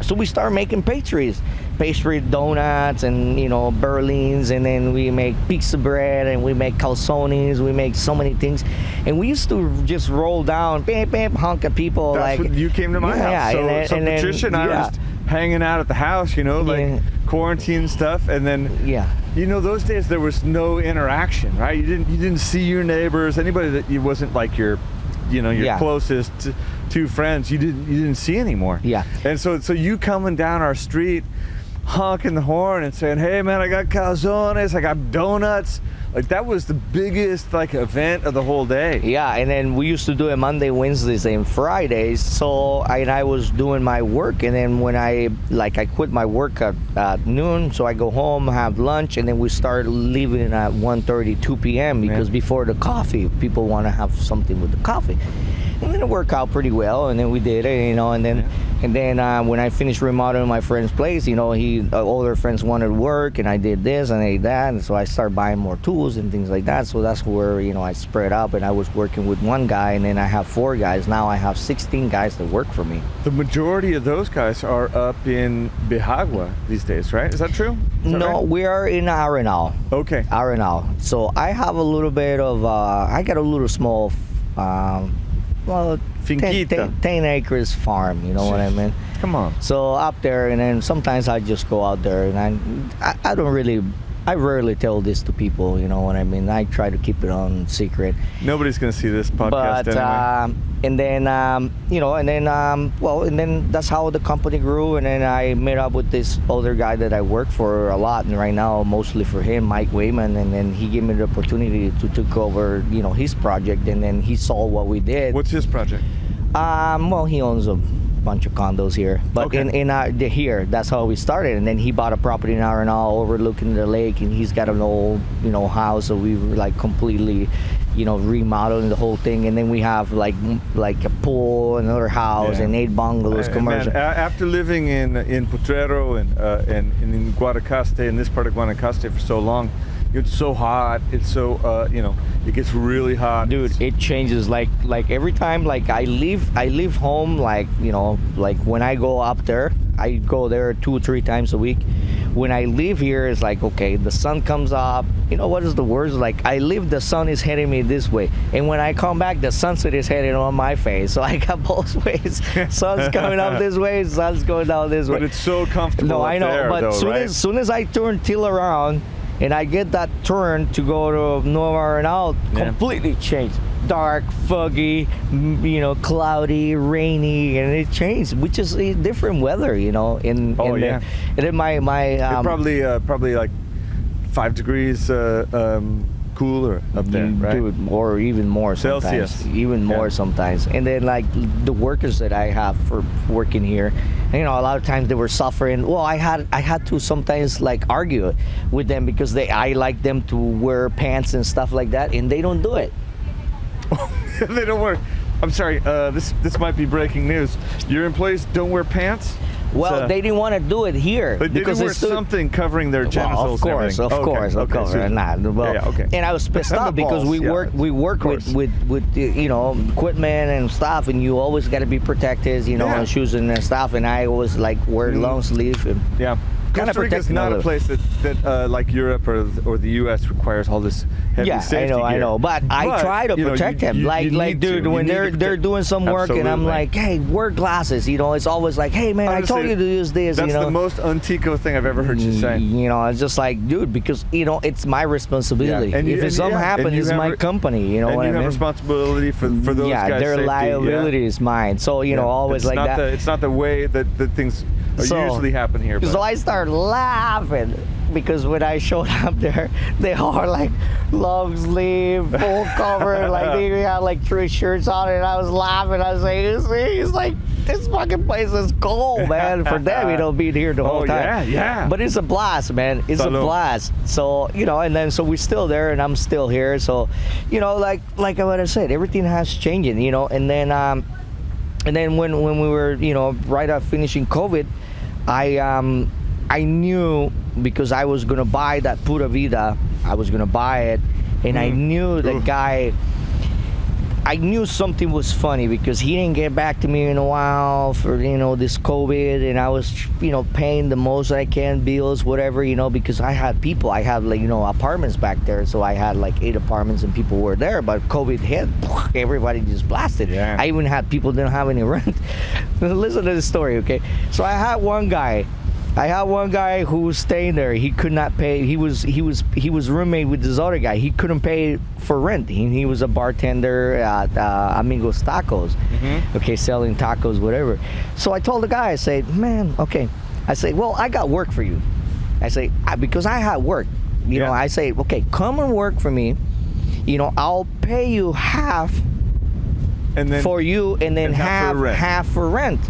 So we start making pastry donuts and berlines, and then we make pizza bread, and we make calzones, we make so many things. And we used to just roll down, bam, bam, honk at people. That's like when you came to my house. So Patricia and I were just hanging out at the house, like quarantine stuff, and then those days there was no interaction, right? You didn't see your neighbors, anybody that you wasn't like your closest two friends, you didn't see anymore. Yeah. And so you coming down our street, honking the horn and saying, hey man, I got calzones, I got donuts. Like, that was the biggest event of the whole day. Yeah, and then we used to do it Monday, Wednesdays, and Fridays. So I was doing my work, and then when I quit my work at noon, so I go home, have lunch, and then we start leaving at 1:30, 2 p.m. because before the coffee, people want to have something with the coffee. And then it worked out pretty well, and then we did it, and then when I finished remodeling my friend's place, older friends wanted work, and I did this and I did that, and so I started buying more tools and things like that. So that's where I spread up, and I was working with one guy, and then I have 4 guys. Now I have 16 guys that work for me. The majority of those guys are up in Bihagua these days, right? Is that true? No, we are in Arenal. Okay. Arenal. So I have a little bit of I got a little small. Well, 10 acres farm, you know what I mean? Come on. So up there, and then sometimes I just go out there, and I rarely tell this to people, you know what I mean? I try to keep it on secret. Nobody's going to see this podcast anyway. And then, and then that's how the company grew. And then I met up with this other guy that I work for a lot, and right now mostly for him, Mike Wayman. And then he gave me the opportunity to take over, his project, and then he saw what we did. What's his project? Well, he owns a bunch of condos here, but here, that's how we started. And then he bought a property in Arenal overlooking the lake, and he's got an old house, so we were completely remodeling the whole thing. And then we have like a pool, another house, and 8 bungalows, commercial. Man, after living in Potrero and in Guanacaste, in this part of Guanacaste for so long, it's so hot. It's so it gets really hot. Dude, it changes like every time I leave home, when I go up there, I go there 2 or 3 times a week. When I leave here, it's like, okay, the sun comes up. What is the words? I leave, the sun is hitting me this way, and when I come back, the sunset is heading on my face. So I got both ways. Sun's coming up this way, sun's going down this way. But it's so comfortable. No, I know. There, but though, soon as I turn till around, and I get that turn to go to Nueva Arenal, completely changed. Dark, foggy, cloudy, rainy, and it changed, which is a different weather, And then my probably like 5 degrees cooler up there, right? Dude, or even more sometimes. Celsius. Even more sometimes. And then like the workers that I have for working here, you know, a lot of times they were suffering. Well, I had to sometimes like argue with them because I like them to wear pants and stuff like that, and they don't do it. They don't wear. I'm sorry. This might be breaking news. Your employees don't wear pants. Well, they didn't want to do it here but because they wear something covering their genitals. Well, of course. So, Nah, well, yeah, okay. And I was pissed off because we work with you know, equipment and stuff, and you always got to be protected, you know, and shoes and stuff. And I always like wear long sleeve. And Costa Rica is not a place that like Europe or the U.S. requires all this heavy safety gear. I know, but I try to protect them. Like, dude, when they're doing some work, and I'm like, hey, wear glasses. You know, it's always like, hey, man, I told you to use this. That's you know, the most Antico thing I've ever heard you say. You know, it's just like, dude, because you know, it's my responsibility. Yeah. If something happens, it's my company. You know what I mean? You have responsibility for those guys' safety. Their liability is mine. So you know, always like that. It's not the way that things usually happen here. So I start laughing because when I showed up there, they are like long sleeve, full cover, like they had like 3 shirts on, and I was laughing. I was like, it's like this fucking place is cold, man. For them, you know, being here the whole time. Yeah. But it's a blast, man. It's a blast. So you know, and then so we're still there, and I'm still here. So, you know, like what I said, everything has changed, you know, and then when we were, you know, right after finishing COVID, I knew because I was gonna buy that Pura Vida, I was gonna buy it, and I knew the guy. I knew something was funny because he didn't get back to me in a while for, you know, this COVID, and I was, you know, paying the most I can, bills, whatever, you know, because I had people, I had like, you know, apartments back there, so I had like 8 apartments and people were there, but COVID hit, everybody just blasted. Yeah. I even had people didn't have any rent. Listen to the story, okay? So I had one guy who was staying there. He could not pay. He was roommate with this other guy. He couldn't pay for rent. He was a bartender at Amigos Tacos. Okay, selling tacos, whatever. So I told the guy, I said, man, okay. I say, well, I got work for you. I say, because I had work. You know, I say, okay, come and work for me. You know, I'll pay you half for you, and then half for rent.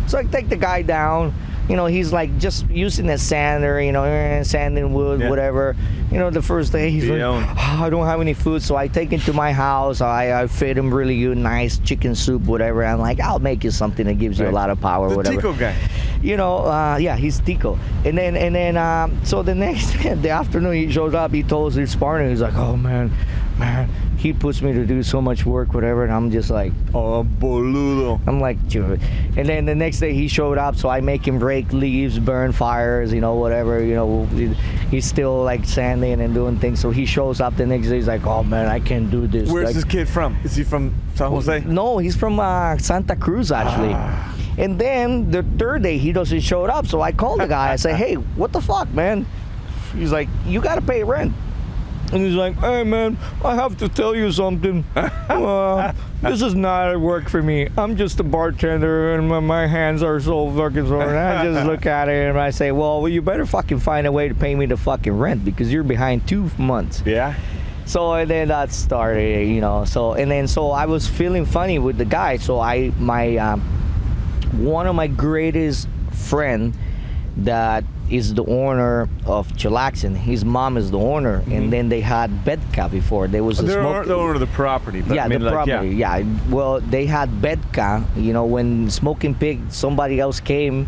So I take the guy down. You know, he's like just using a sander, you know, sanding wood, whatever. You know, the first day he's like, I don't have any food, so I take him to my house. I feed him really good, nice chicken soup, whatever. I'm like, I'll make you something that gives you a lot of power, whatever. Tico guy. You know, he's Tico. And then, so the next the afternoon he shows up. He told his partner, he's like, oh man, he puts me to do so much work, whatever, and I'm just like, oh, boludo. I'm like, dude. And then the next day he showed up, so I make him rake leaves, burn fires, you know, whatever, you know. He's still like sanding and doing things, so he shows up the next day, he's like, oh man, I can't do this. Where's this kid from? Is he from San Jose? No, he's from Santa Cruz, actually. And then the third day he doesn't show up, so I called the guy. I say, hey, what the fuck, man? He's like, you gotta pay rent. And he's like, hey man, I have to tell you something. This is not work for me. I'm just a bartender and my hands are so fucking sore. And I just look at it and I say, well, you better fucking find a way to pay me the fucking rent because you're behind 2 months. Yeah. So and then that started, you know. So I was feeling funny with the guy. So one of my greatest friend that is the owner of Chilaxin. His mom is the owner, and then they had Bedka before. There was the owner of the property. But yeah, the property. Yeah. Well, they had Bedka. You know, when Smoking Pig, somebody else came,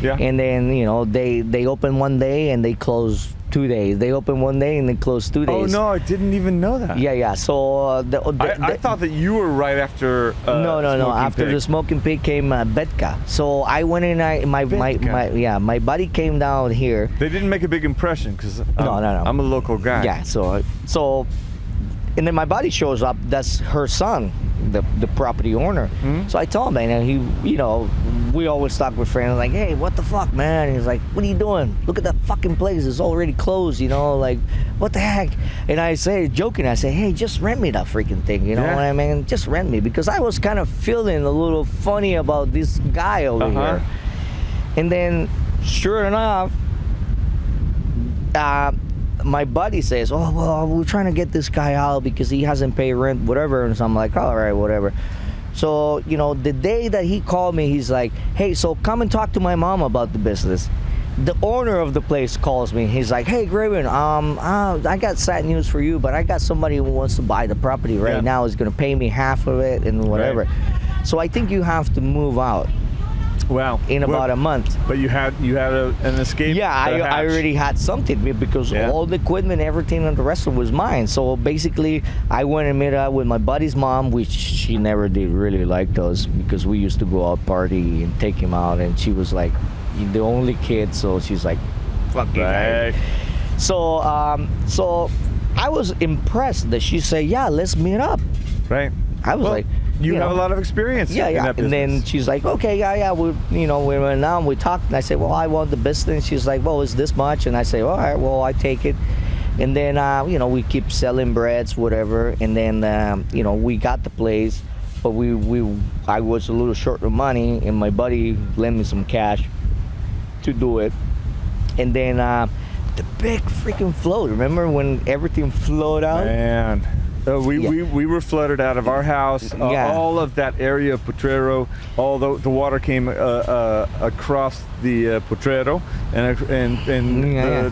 and then you know they opened one day and they closed 2 days. They opened one day and they closed 2 days. Oh no, I didn't even know that. Yeah. So I thought that you were right after. No. After the Smoking Pig came Bedka. So I went in. My buddy came down here. They didn't make a big impression because no. I'm a local guy. Yeah. So, and then my buddy shows up. That's her son, the property owner. So I told him, man, and he, you know, we always talk with friends like, hey, what the fuck, man? And he's like, what are you doing? Look at that fucking place. It's already closed, you know, like, what the heck? And I say, joking, I say, hey, just rent me that freaking thing, you know what I mean? Just rent me, because I was kind of feeling a little funny about this guy over here. And then, sure enough, my buddy says, oh, well, we're trying to get this guy out because he hasn't paid rent, whatever. And so I'm like, all right, whatever. So, you know, the day that he called me, he's like, hey, so come and talk to my mom about the business. The owner of the place calls me. He's like, hey, Greivin, I got sad news for you, but I got somebody who wants to buy the property right now. He's going to pay me half of it and whatever. Right. So I think you have to move out. Wow. In about a month. But you had an escape. Yeah, I already had something because all the equipment, everything, and the rest of it was mine. So basically, I went and met up with my buddy's mom, which she never did really like us because we used to go out party and take him out, and she was like the only kid, so she's like, fuck you guys. So I was impressed that she said, yeah, let's meet up. Right. I was like, you have a lot of experience. Yeah, in that business. And then she's like, okay, yeah. We went down, we talked, and I said, well, I want the business. She's like, well, it's this much, and I say, all right, well, I take it. And then, we keep selling breads, whatever. And then, we got the place, but I was a little short of money, and my buddy lent me some cash to do it. And then the big freaking flood. Remember when everything flowed out? Man. We were flooded out of our house. All of that area of Potrero, all the water came across the Potrero, and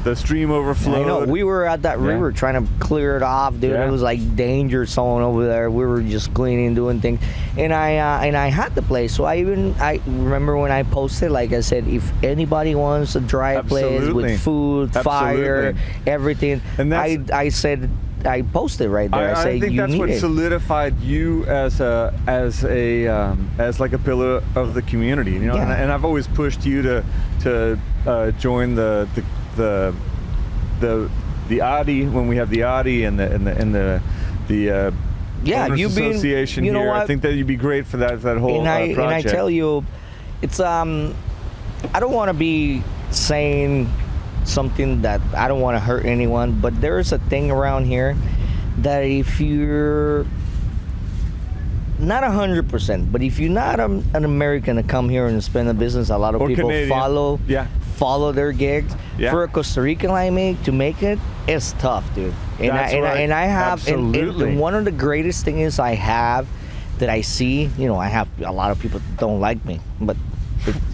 the stream overflowed. I know. We were at that river trying to clear it off, dude. It was like danger zone over there. We were just cleaning, doing things, and I had the place. So I remember when I posted, like I said, if anybody wants a dry place with food, fire, everything, and I said. I posted right there. I think that's what solidified you as like a pillar of the community, you know. And I've always pushed you to join the ADI when we have the ADI and the Owners Association here. I think that you'd be great for that whole project. And I tell you, it's I don't want to be saying something that I don't want to hurt anyone, but there's a thing around here that if you're not 100%, but if you're not an American to come here and spend a business, a lot of people follow their gigs. For a Costa Rican like me to make it, it's tough, dude. And I have and one of the greatest things I have that I see, I have a lot of people that don't like me, but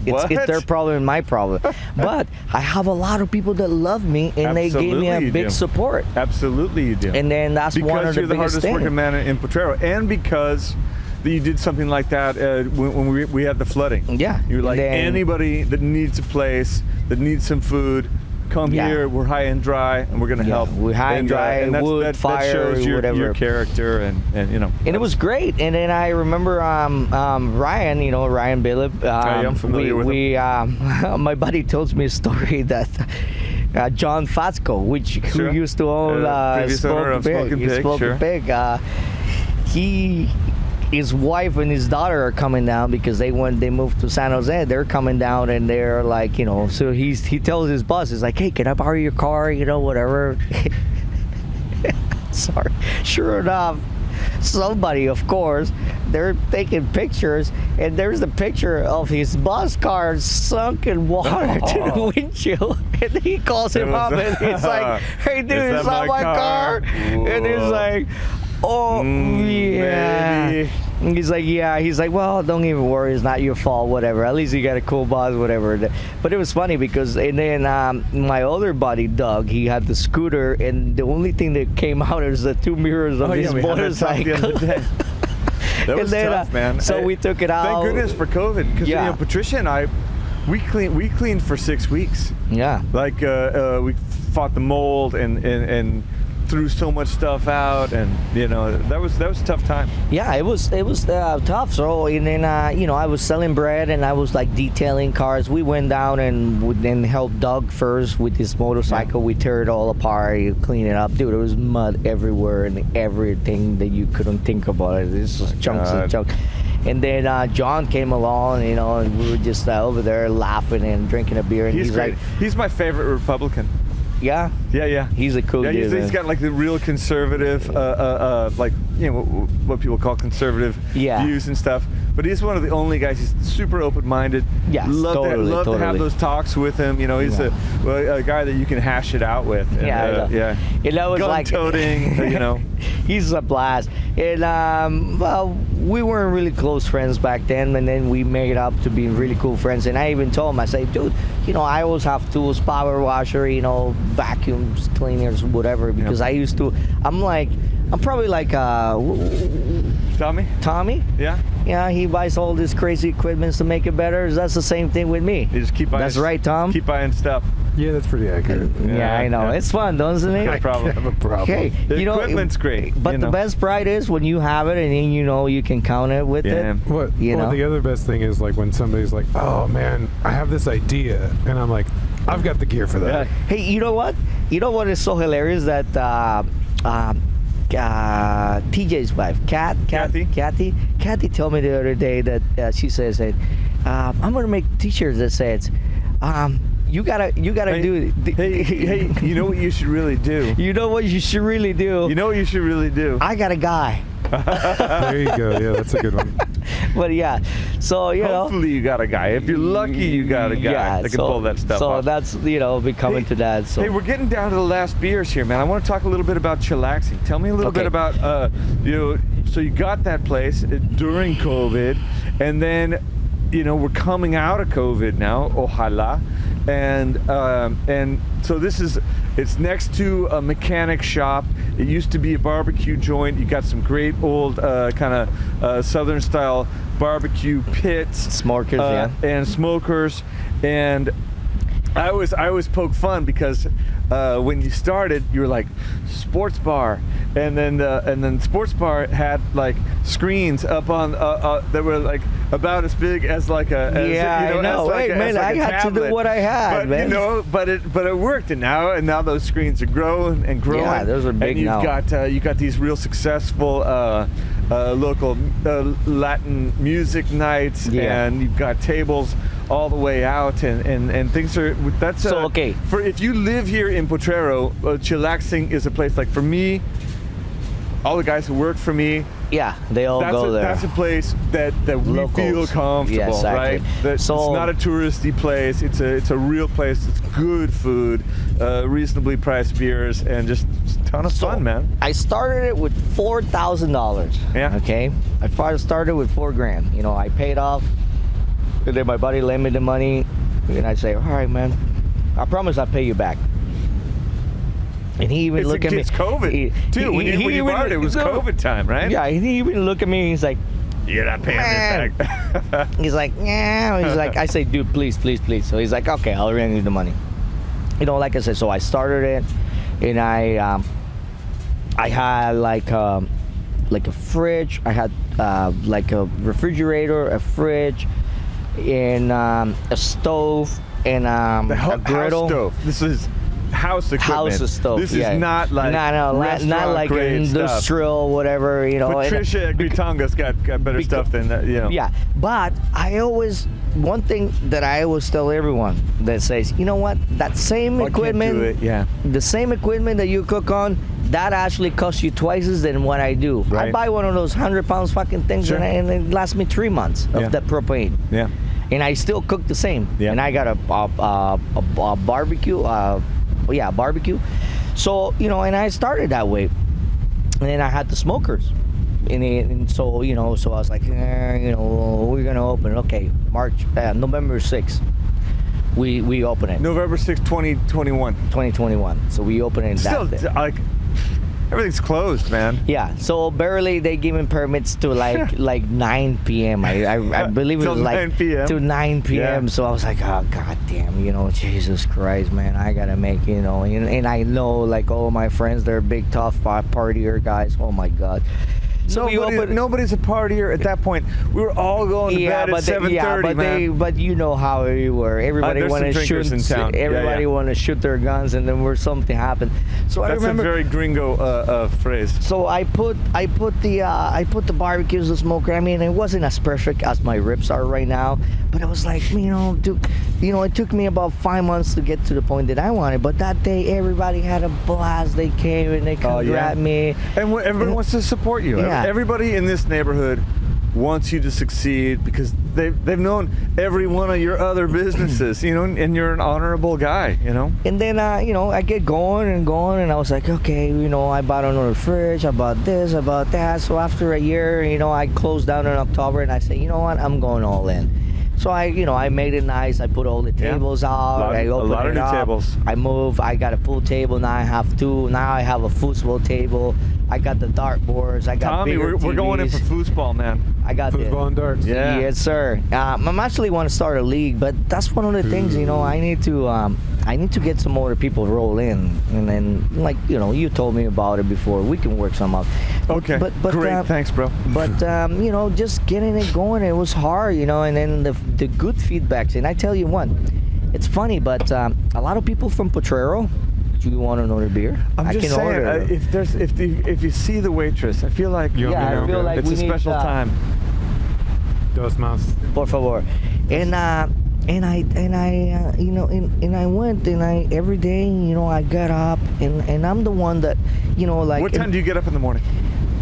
it's their problem and my problem. But I have a lot of people that love me, and they gave me a big support. Absolutely you do. And then that's one of the biggest things. Because you're the hardest working man in Potrero, and because you did something like that when we had the flooding. Yeah. You're like, anybody that needs a place, that needs some food, come here. We're high and dry, and we're going to help. We're high and dry, wood, fire, that shows whatever. Your character, and And it was great. And then I remember Ryan, Ryan Billup. I'm familiar with him. My buddy tells me a story that John Fasco, who used to own Smoking Pig. His wife and his daughter are coming down because they moved to San Jose. They're coming down, and they're like, so he tells his boss, he's like, hey, can I borrow your car, whatever. Sorry. Sure enough, somebody, of course, they're taking pictures, and there's the picture of his boss car sunk in water to the windshield, and he calls him up, and he's like, hey, dude, it's not my car. And he's like, oh, yeah. And he's like, He's like, well, don't even worry. It's not your fault, whatever. At least you got a cool boss, whatever. But it was funny because, and then my other buddy, Doug, he had the scooter, and the only thing that came out is the two mirrors of his motorcycle. That was tough, man. So we took it out. Thank goodness for COVID, because Patricia and I, we cleaned for 6 weeks. Yeah. Like we fought the mold and threw so much stuff out, and that was a tough time. Yeah, it was tough. So and then I was selling bread, and I was like detailing cars. We went down and then helped Doug first with his motorcycle. We tear it all apart, clean it up, dude. There was mud everywhere and everything that you couldn't think about. This was chunks and chunks. And then John came along, and we were just over there laughing and drinking a beer. And he's great. He's my favorite Republican. Yeah? Yeah. He's a cool dude. He's got like the real conservative, like, what people call conservative views and stuff. but he's one of the only guys. He's super open-minded. Yes, love totally. to have those talks with him. You know, he's a guy that you can hash it out with. And, Yeah. You know, it's like gun-toting. You know, he's a blast. And well, we weren't really close friends back then, and then we made up to be really cool friends. And I even told him, I say, dude, you know, I always have tools, power washer, you know, vacuums, cleaners, whatever, because I used to. I'm probably like Tommy. Yeah, he buys all this crazy equipment to make it better. That's the same thing with me. You just keep buying. That's right, Tom. Keep buying stuff. Yeah, that's pretty accurate. Yeah, I know. It's fun, doesn't it? No problem. I have a problem. Hey, The you know, equipment's great. But the best pride is when you have it and then you know you can count it with it. What? You Well, know? the other best thing is like when somebody's like, "Oh man, I have this idea," and I'm like, "I've got the gear for that." Hey, you know what? You know what is so hilarious that TJ's wife, Kathy told me the other day that she says that I'm gonna make T-shirts that says, you gotta do. Hey, you know what you should really do? You know what you should really do? You know what you should really do? I got a guy. There you go. Yeah, that's a good one. But yeah, so you know. Hopefully you got a guy. If you're lucky, you got a guy that can pull that stuff off. So that's, you know, becoming to that. So. Hey, we're getting down to the last beers here, man. I want to talk a little bit about chillaxing. Tell me a little bit about, you know, so you got that place during COVID, and then, you know, we're coming out of COVID now, ojalá, and so it's next to a mechanic shop. It used to be a barbecue joint. You got some great old kind of southern style barbecue pits, smokers, and smokers. And I always poke fun because when you started, you were like sports bar, and then sports bar had like screens up on that were like about as big as like a I know. Hey man, I had to do what I had, but, man. You know, but it worked, and now those screens are growing and growing. Yeah, those are big and now. You got these real successful local Latin music nights, and you've got tables all the way out, and things are. That's so okay. For if you live here in Potrero, chillaxing is a place like for me. All the guys who work for me, they all go there. That's a place that we feel comfortable, exactly. right? It's not a touristy place. It's a real place. It's good food, reasonably priced beers, and just a ton of fun, man. I started it with $4,000. Yeah. Okay. I started with $4,000. You know, I paid off. And then my buddy lent me the money, and I say, "All right, man, I promise I'll pay you back." And he even looked at me. It's COVID too. When you borrowed, it was COVID time, right? Yeah. He even looked at me. And he's like, "You're not paying me back." He's like, "Yeah." He's like, I say, "Dude, please, please, please." So he's like, "Okay, I'll lend you the money." You know, like I said, so I started it, and I had like a fridge. I had like a refrigerator, a fridge, and a stove, and a griddle. House stove. This is house equipment. House stove. This is not like not like industrial stuff. Whatever, you know. Patricia Gritonga's got better stuff than that, you know. Yeah, but one thing that I always tell everyone that says, you know what, that same equipment, the same equipment that you cook on, that actually costs you twice as than what I do. Right. I buy one of those 100-pound fucking things, and it lasts me 3 months of that propane. Yeah. And I still cook the same. Yeah. And I got a barbecue. Barbecue. So, you know, and I started that way. And then I had the smokers. And so, you know, so I was like, you know, we're going to open it. Okay, November 6th. We open it. November 6th, 2021. 2021. So we open it. Still, like, everything's closed, man. Yeah, so barely they giving permits to like 9 p.m. I believe it was like 9 p.m. to 9 p.m. Yeah. So I was like, oh god damn, you know, Jesus Christ, man, I gotta make, you know, and I know like all my friends, they're big tough partier guys. Oh my god. So nobody's a partier at that point. We were all going to bed at 7:30, man. But you know how we were. Everybody wanted to shoot. Everybody wanted to shoot their guns, and then something happened. So that's I remember a very gringo phrase. So I put the barbecues, the smoker. I mean, it wasn't as perfect as my ribs are right now, but it was like, you know, it took me about 5 months to get to the point that I wanted. But that day, everybody had a blast. They came and they congratulated me. And everyone wants to support you. Yeah. Everybody in this neighborhood wants you to succeed because they've known every one of your other businesses, you know, and you're an honorable guy, you know. And then, you know, I get going, and I was like, okay, you know, I bought another fridge, I bought this, I bought that. So after a year, you know, I closed down in October, and I said, you know what, I'm going all in. So I made it nice. I put all the tables out. I opened a lot of it new up. tables. I moved. I got a pool table. Now I have two. Now I have a foosball table. I got the dartboards. I got Tommy, bigger we're going in for TVs. foosball, man. I got Football and darts. Yeah. Yes, sir. I'm actually want to start a league, but that's one of the things, you know. I need to get some other people roll in, and then, like, you know, you told me about it before. We can work some up. Okay. But Great. Thanks, bro. But you know, just getting it going, it was hard, you know. And then the good feedbacks. And I tell you what, it's funny, but a lot of people from Potrero. Do you want another beer? I'm just saying, if you see the waitress, I feel like I feel like it's we a special need, time. Dos más. Por favor. And I you know, and I went, and I every day, you know, I got up, and I'm the one that, you know, like. What time do you get up in the morning?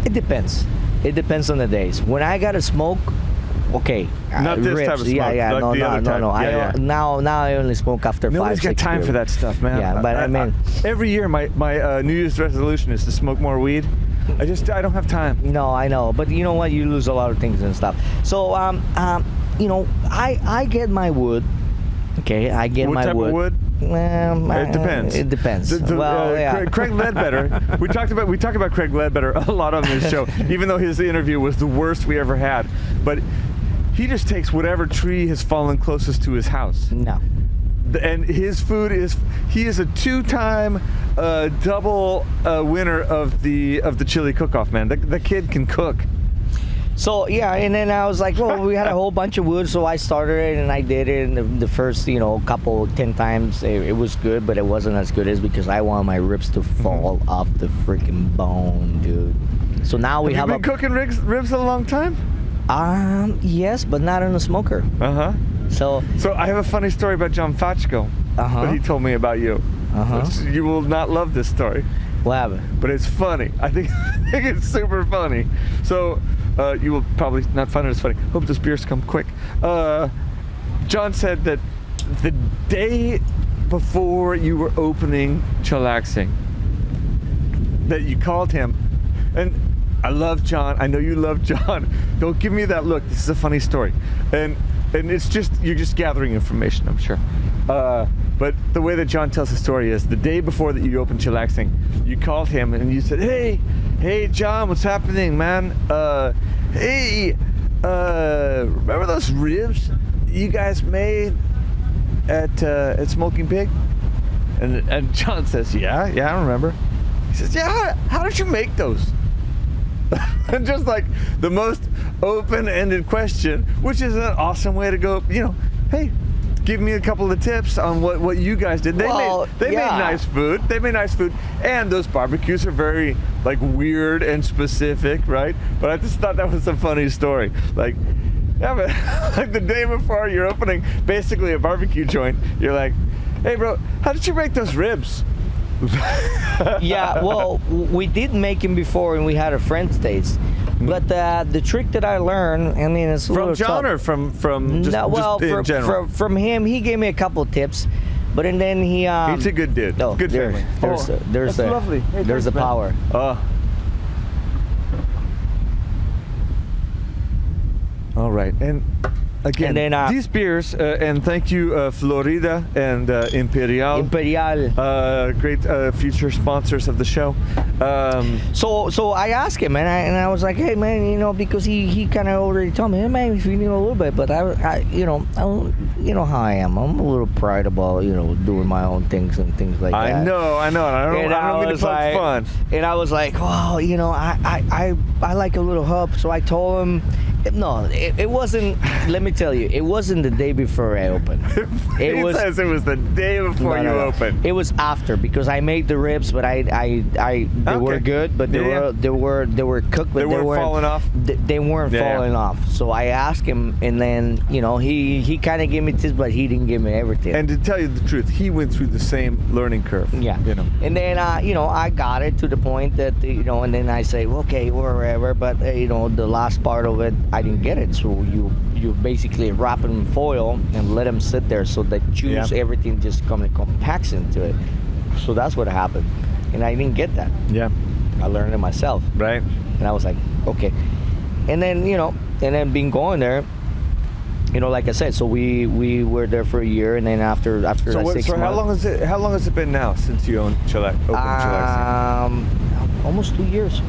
It depends. It depends on the days. When I gotta smoke, okay. Not this ribs, type of smoke. Yeah, like no. Yeah. Now I only smoke after Nobody's 5, got 6 time beers. for that stuff, man. Yeah, but I mean, every year my New Year's resolution is to smoke more weed. I don't have time. no, I know, but you know what? You lose a lot of things and stuff. So you know, I get my wood. Okay, I get What my type of wood? It depends. It depends. Well, yeah. Craig Ledbetter. we talk about Craig Ledbetter a lot on this show, even though his interview was the worst we ever had. But he just takes whatever tree has fallen closest to his house. No. And his food he is a 2-time double winner of the chili cook-off, man. The kid can cook. So yeah, and then I was like, well, we had a whole bunch of wood, so I started it, and I did it, and the first, you know, 10 times, it was good, but it wasn't as good as because I want my ribs to fall off the freaking bone, dude. So now we have you been cooking ribs a long time? Yes, but not in a smoker. Uh-huh. So I have a funny story about John Fachko that he told me about you. You will not love this story. What happened? But it's funny. I think it's super funny. So you will probably not find it as funny. Hope this beer's come quick. John said that the day before you were opening Chillaxing, that you called him, and I love John. I know you love John. Don't give me that look. This is a funny story, and it's just, you're just gathering information, I'm sure. But the way that John tells the story is the day before that you opened Chillaxing, you called him and you said, hey John, what's happening, man? Remember those ribs you guys made at Smoking Pig? And John says, yeah, I remember. He says, yeah, how did you make those? And just like the most open-ended question, which is an awesome way to go, you know, hey, give me a couple of tips on what you guys did. They made nice food. They made nice food. And those barbecues are very like weird and specific, right? But I just thought that was a funny story. Like, yeah, but like the day before you're opening basically a barbecue joint, you're like, hey bro, how did you make those ribs? Yeah, well, we did make him before, and we had a friend's taste. But the trick that I learned, I mean, it's a from little John tough. or from just, no, well, just in general? From him, he gave me a couple tips, but and then he. He's a good dude. Oh, good family. There's that's lovely. Hey, there's the man. power. All right, and again, And then, these beers, and thank you, Florida and Imperial. Great future sponsors of the show. So I asked him, and I was like, hey man, you know, because he kind of already told me, hey man, if you need a little bit, but I you know how I am. I'm a little pride about, you know, doing my own things and things like that. I know, and I don't mean to poke fun. And I was like, oh, you know, I like a little hub, so I told him. No, it wasn't. Let me tell you, it wasn't the day before I opened. He says it was the day before you opened. It was after, because I made the ribs, but they were good, but they were cooked, but they weren't falling off. They weren't falling off. So I asked him, and then, you know, he kind of gave me tips, but he didn't give me everything. And to tell you the truth, he went through the same learning curve. Yeah. You know. And then you know, I got it to the point that, you know, and then I say, okay, wherever, but you know, the last part of it, I didn't get it. So you basically wrap them in foil and let them sit there so that juice, everything just compacts into it. So that's what happened, and I didn't get that. Yeah. I learned it myself. Right. And I was like, okay. And then being going there, like I said, so we were there for a year, and then after that 6 months. So how long has it been now since you opened chillaxing? Almost 2 years.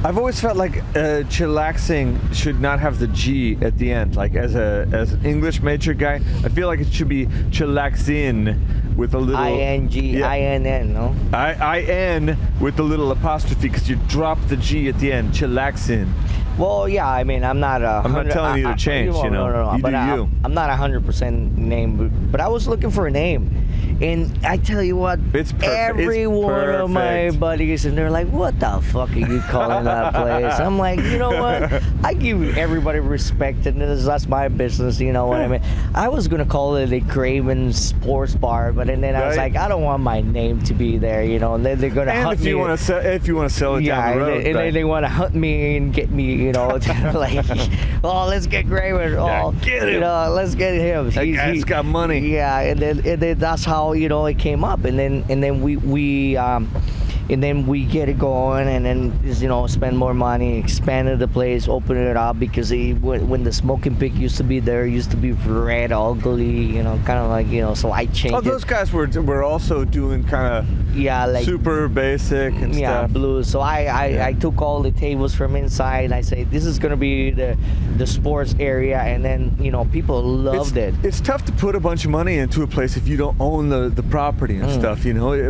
I've always felt like chillaxing should not have the G at the end. Like as an English major guy, I feel like it should be chillaxin with a little ING, no? IN with a little apostrophe, because you drop the G at the end. Chillaxin. Well, yeah, I mean, I'm not telling you to change, No. You but do you. I'm not 100% name, but I was looking for a name. And I tell you what, it's perfect. every one of my buddies, and they're like, what the fuck are you calling that place? I'm like, you know what? I give everybody respect, and that's my business, you know what I mean? I was going to call it a Greivin Sports Bar, but then I was like, I don't want my name to be there, and then they're going to hunt me. If you want to sell it down the road. And they want to hunt me and get me, like, oh, let's get Greivin. Oh, get him. Let's get him. That guy's got money. Yeah, and then that's how it came up, and then we get it going, and then spend more money, expanded the place, opened it up, because when the smoking pig used to be there, it used to be red, ugly, kind of like so I changed. Oh, those guys were also doing kind of like super basic and stuff. Blue. So I took all the tables from inside. I say this is gonna be the sports area, and then people loved it. It's tough to put a bunch of money into a place if you don't own the property and stuff,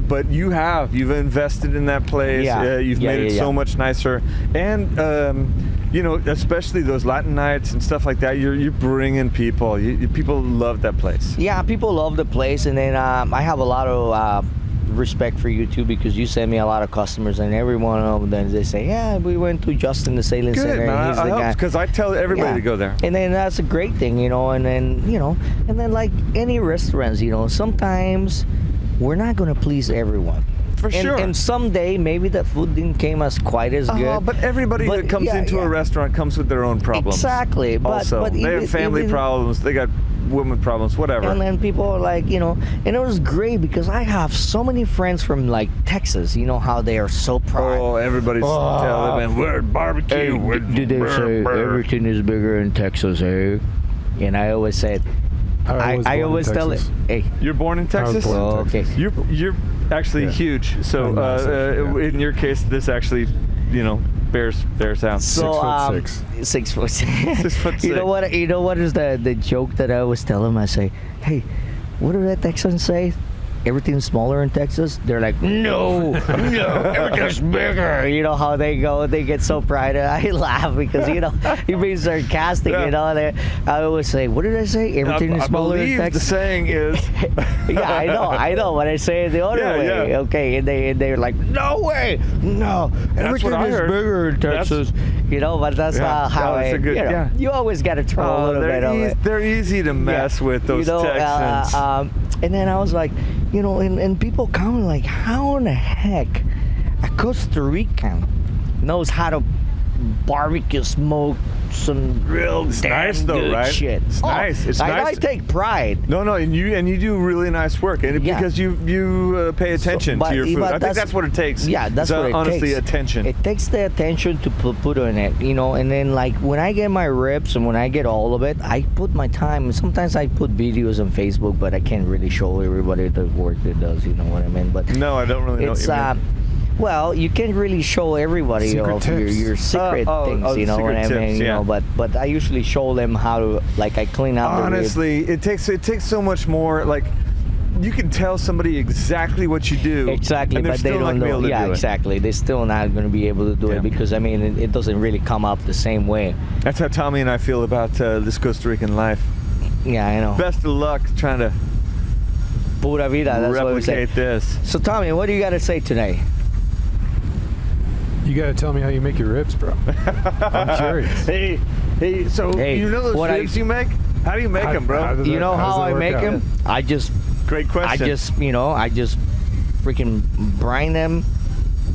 but you've invested in that place. You've made it so much nicer, and especially those Latin nights and stuff like that, you're bringing people. People love that place. Yeah, people love the place, and then I have a lot of respect for you too, because you send me a lot of customers, and every one of them they say, yeah, we went to Justin the Sailing Center, man. and he's the guy. Because I tell everybody to go there, and then that's a great thing, and then like any restaurants, sometimes we're not going to please everyone. For sure. And someday maybe that food didn't came as quite as good. But everybody that comes into a restaurant comes with their own problems. Exactly. But they have family problems. They got women problems, whatever. And then people are like, and it was great because I have so many friends from like Texas. You know how they are so proud. Oh, everybody's telling them, we're barbecue. Hey, did they say everything is bigger in Texas, eh? And I always said, I always tell it. Hey, you're born in Texas? Okay. You're actually huge. So in your case, this actually, bears out. So 6'6". 6 foot. 6'6". You know what is the joke that I always tell them? I say, hey, what do the Texans say? Everything's smaller in Texas? They're like, no, everything's bigger. You know how they go, they get so pride. I laugh because, you're being sarcastic, I always say, what did I say? Everything is smaller in Texas? The saying is... Yeah, I know, but I say it the other way. Yeah. Okay, and they're like, no way, no, everything is bigger in Texas. But that's how you always got to throw a little bit of it. They're easy to mess with, those Texans. And then I was like, and people comment like, how in the heck a Costa Rican knows how to barbecue, smoke some real good shit. It's nice. It's nice. I take pride. No, and you do really nice work, and because you pay attention to your food. I think that's what it takes. Yeah, that's what it takes. Honestly, attention. It takes the attention to put on it, and then like when I get my ribs and when I get all of it, I put my time. Sometimes I put videos on Facebook, but I can't really show everybody the work it does. You know what I mean? But no, I don't really know what you mean. Well, you can't really show everybody your secret things, you know what I mean? Yeah. But I usually show them how to, like, I clean out Honestly, the rib. it takes so much more, like, you can tell somebody exactly what you do. Exactly, and but they don't know. Yeah, exactly. They're still not going to be able to do it because, I mean, it doesn't really come up the same way. That's how Tommy and I feel about this Costa Rican life. Yeah, I know. Best of luck trying to Pura vida, that's what we say. Replicate this. So, Tommy, what do you got to say today? You gotta tell me how you make your ribs, bro. I'm curious. Hey, you know those ribs you make? How do you make them, bro? You know how I make them? I just... Great question. I just freaking brine them,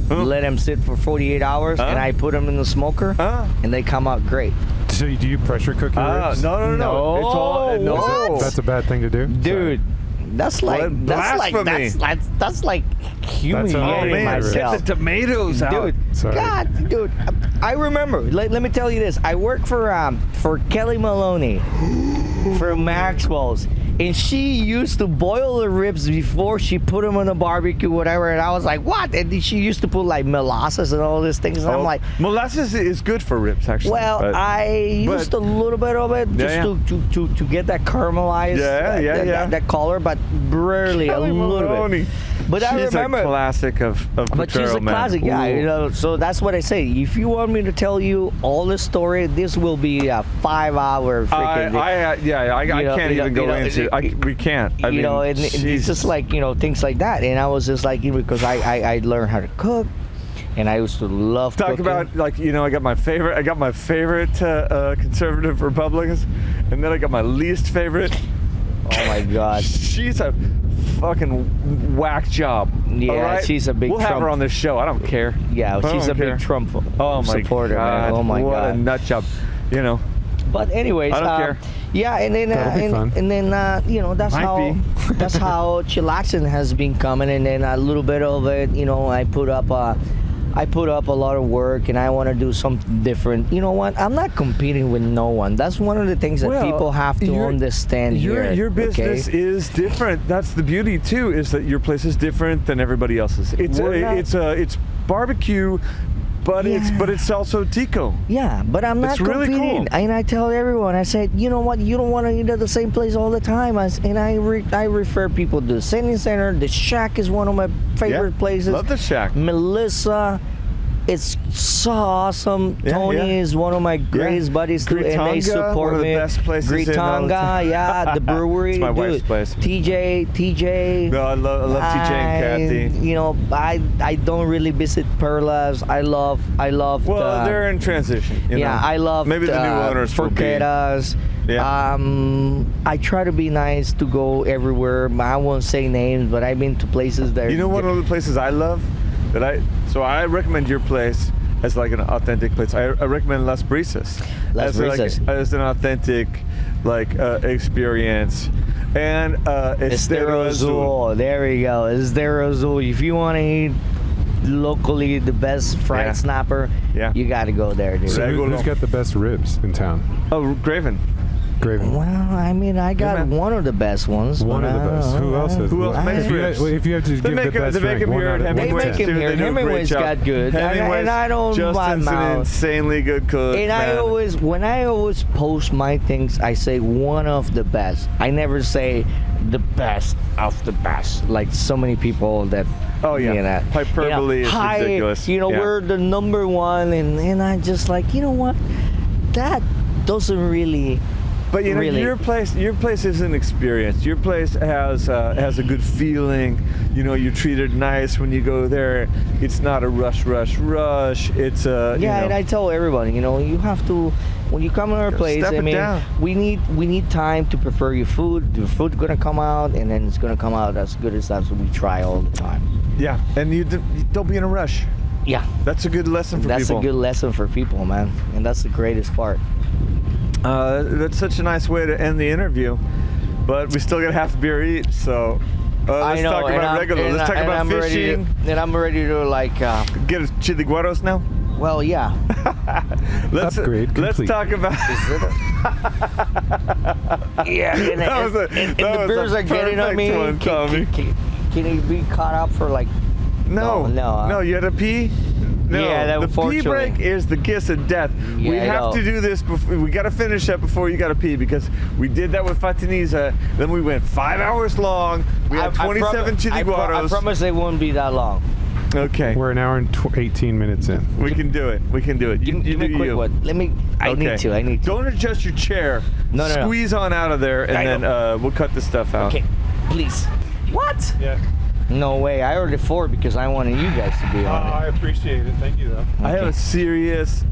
let them sit for 48 hours, and I put them in the smoker, and they come out great. So do you pressure cook your ribs? No. It's all, no. That's a bad thing to do, Dude. That's like blasphemy. that's like humiliating myself. Get the tomatoes out, dude. Sorry. God, dude. I remember. Let me tell you this. I worked for Kelly Maloney from Maxwell's, and she used to boil the ribs before she put them on the barbecue, whatever. And I was like, what? And she used to put like molasses and all these things. And I'm like, molasses is good for ribs, actually. well, I used a little bit of it just to get that caramelized, that color, but rarely a little bit. But I remember, a classic of Potrero, but she's a classic, man. You know. So that's what I say. If you want me to tell you all the story, this will be a 5-hour freaking. I can't even go into. We can't. I mean, it's just like things like that. And I was just like, because I learned how to cook, and I used to love cooking. About I got my favorite conservative Republicans, and then I got my least favorite. Oh my God. She's a fucking whack job. Yeah, right? she's a big We'll Trump. have her on this show. I don't care. Yeah, she's a big Trump supporter, man. Oh my what God. What a nut job. But anyways, I don't care. Yeah, and then that's that's how chillaxing has been coming, and then a little bit of it, I put up a lot of work, and I want to do something different. You know what? I'm not competing with no one. That's one of the things that people have to understand here. Your business is different. That's the beauty too, is that your place is different than everybody else's. It's barbecue. But it's also Tico. Yeah, but I'm not competing. Really cool. And I tell everyone, I said, you know what? You don't want to eat at the same place all the time. And I refer people to the Sailing Center. The Shack is one of my favorite places. Love the Shack. Melissa, it's so awesome. Tony is one of my greatest buddies too, and they support one of me. the best places Gritanga, the brewery. It's my wife's place. TJ. No, I love TJ and Kathy. I don't really visit Perlas. I love. Well, they're in transition. I love maybe the new owners will be. Forqueras. Yeah. I try to be nice to go everywhere. I won't say names, but I've been to places that. One of the places I love so I recommend your place as like an authentic place. I recommend Las Brisas as an authentic experience. And Estero Azul. There we go. Estero Azul. If you want to eat locally the best fried snapper, you got to go there, dude. So who's got the best ribs in town? Oh, Greivin. Well, I mean, I got one of the best ones. One of the best. Who else has? Who else makes ribs? If you have to give the best rank, they make him here. Hemingway's got good. And I don't Justin's an insanely good cook. And when I always post my things, I say one of the best. I never say the best of the best. Like so many people that. Oh yeah. Hyperbole is ridiculous. We're the number one, and I just like, you know what? That doesn't really. But your place is an experience. Your place has a good feeling. You're treated nice when you go there. It's not a rush. It's and I tell everybody, you have to when you come to our place. I mean, we need time to prepare your food. The food's gonna come out, and then it's gonna come out as good as that's what we try all the time. Yeah, and you don't be in a rush. Yeah, that's a good lesson for people. That's a good lesson for people, man, and that's the greatest part. That's such a nice way to end the interview, but we still got half a beer each, so let's talk about regular. Let's talk about fishing. I'm ready to get a chiliguaros now. Well, yeah. Let's talk about. Yeah, and the beers are getting on me. Can you be caught up for No, you had to pee. No, the pee break is the kiss of death. Yeah, we have to do this before. We got to finish that before you got to pee, because we did that with Fatiniza. Then we went 5 hours long. We had 27 chiliguaros. I promise they won't be that long. Okay. We're an hour and 18 minutes in. We can do it. You give me a quick one. Let me. I need to. Don't adjust your chair. No. Squeeze on out of there, and then we'll cut the stuff out. Okay. Please. What? Yeah. No way. I ordered 4 because I wanted you guys to be on it. I appreciate it. Thank you, though. Okay. I have a serious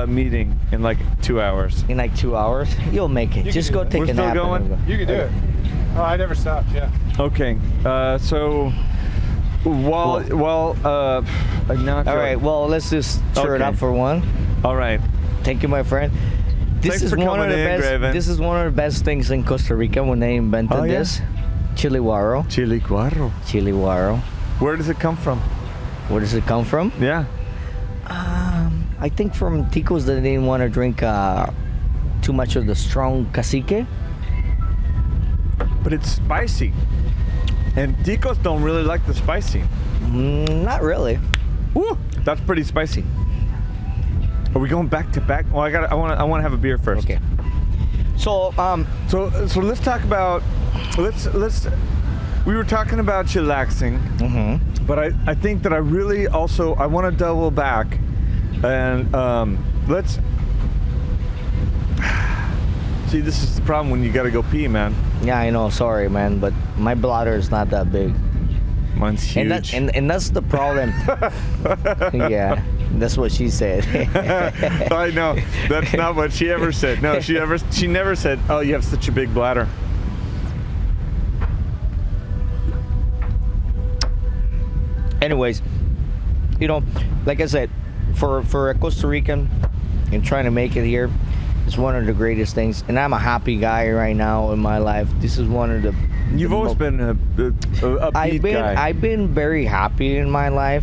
meeting in 2 hours. In 2 hours? You'll make it. Just go take a nap. We're still going? You can do it. Oh, I never stopped, yeah. Okay. So while all right, well, let's just stir it up for one. All right. Thank you, my friend. Thanks for coming in, Greivin. This is one of the best things in Costa Rica when they invented Oh, yeah? this. Chiliguaro. Chiliguaro. Chiliguaro. Where does it come from? Where does it come from? Yeah. I think from ticos that didn't want to drink too much of the strong cacique. But it's spicy. And ticos don't really like the spicy. Not really. Woo! That's pretty spicy. Are we going back to back? Well, I want to have a beer first. Okay. So So let's talk about let's we were talking about chillaxing, but I think that I really also I want to double back and let's see. This is the problem when you got to go pee, man. yeah, I know. Sorry, man, but my bladder is not that big. Mine's huge. And that's the problem. Yeah, that's what she said. I know. That's not what she ever said. No, she never said, "Oh, you have such a big bladder." Anyways, you know, like I said, for a Costa Rican and trying to make it here, it's one of the greatest things. And I'm a happy guy right now in my life. This is one of the. You've always been a upbeat guy. I've been very happy in my life,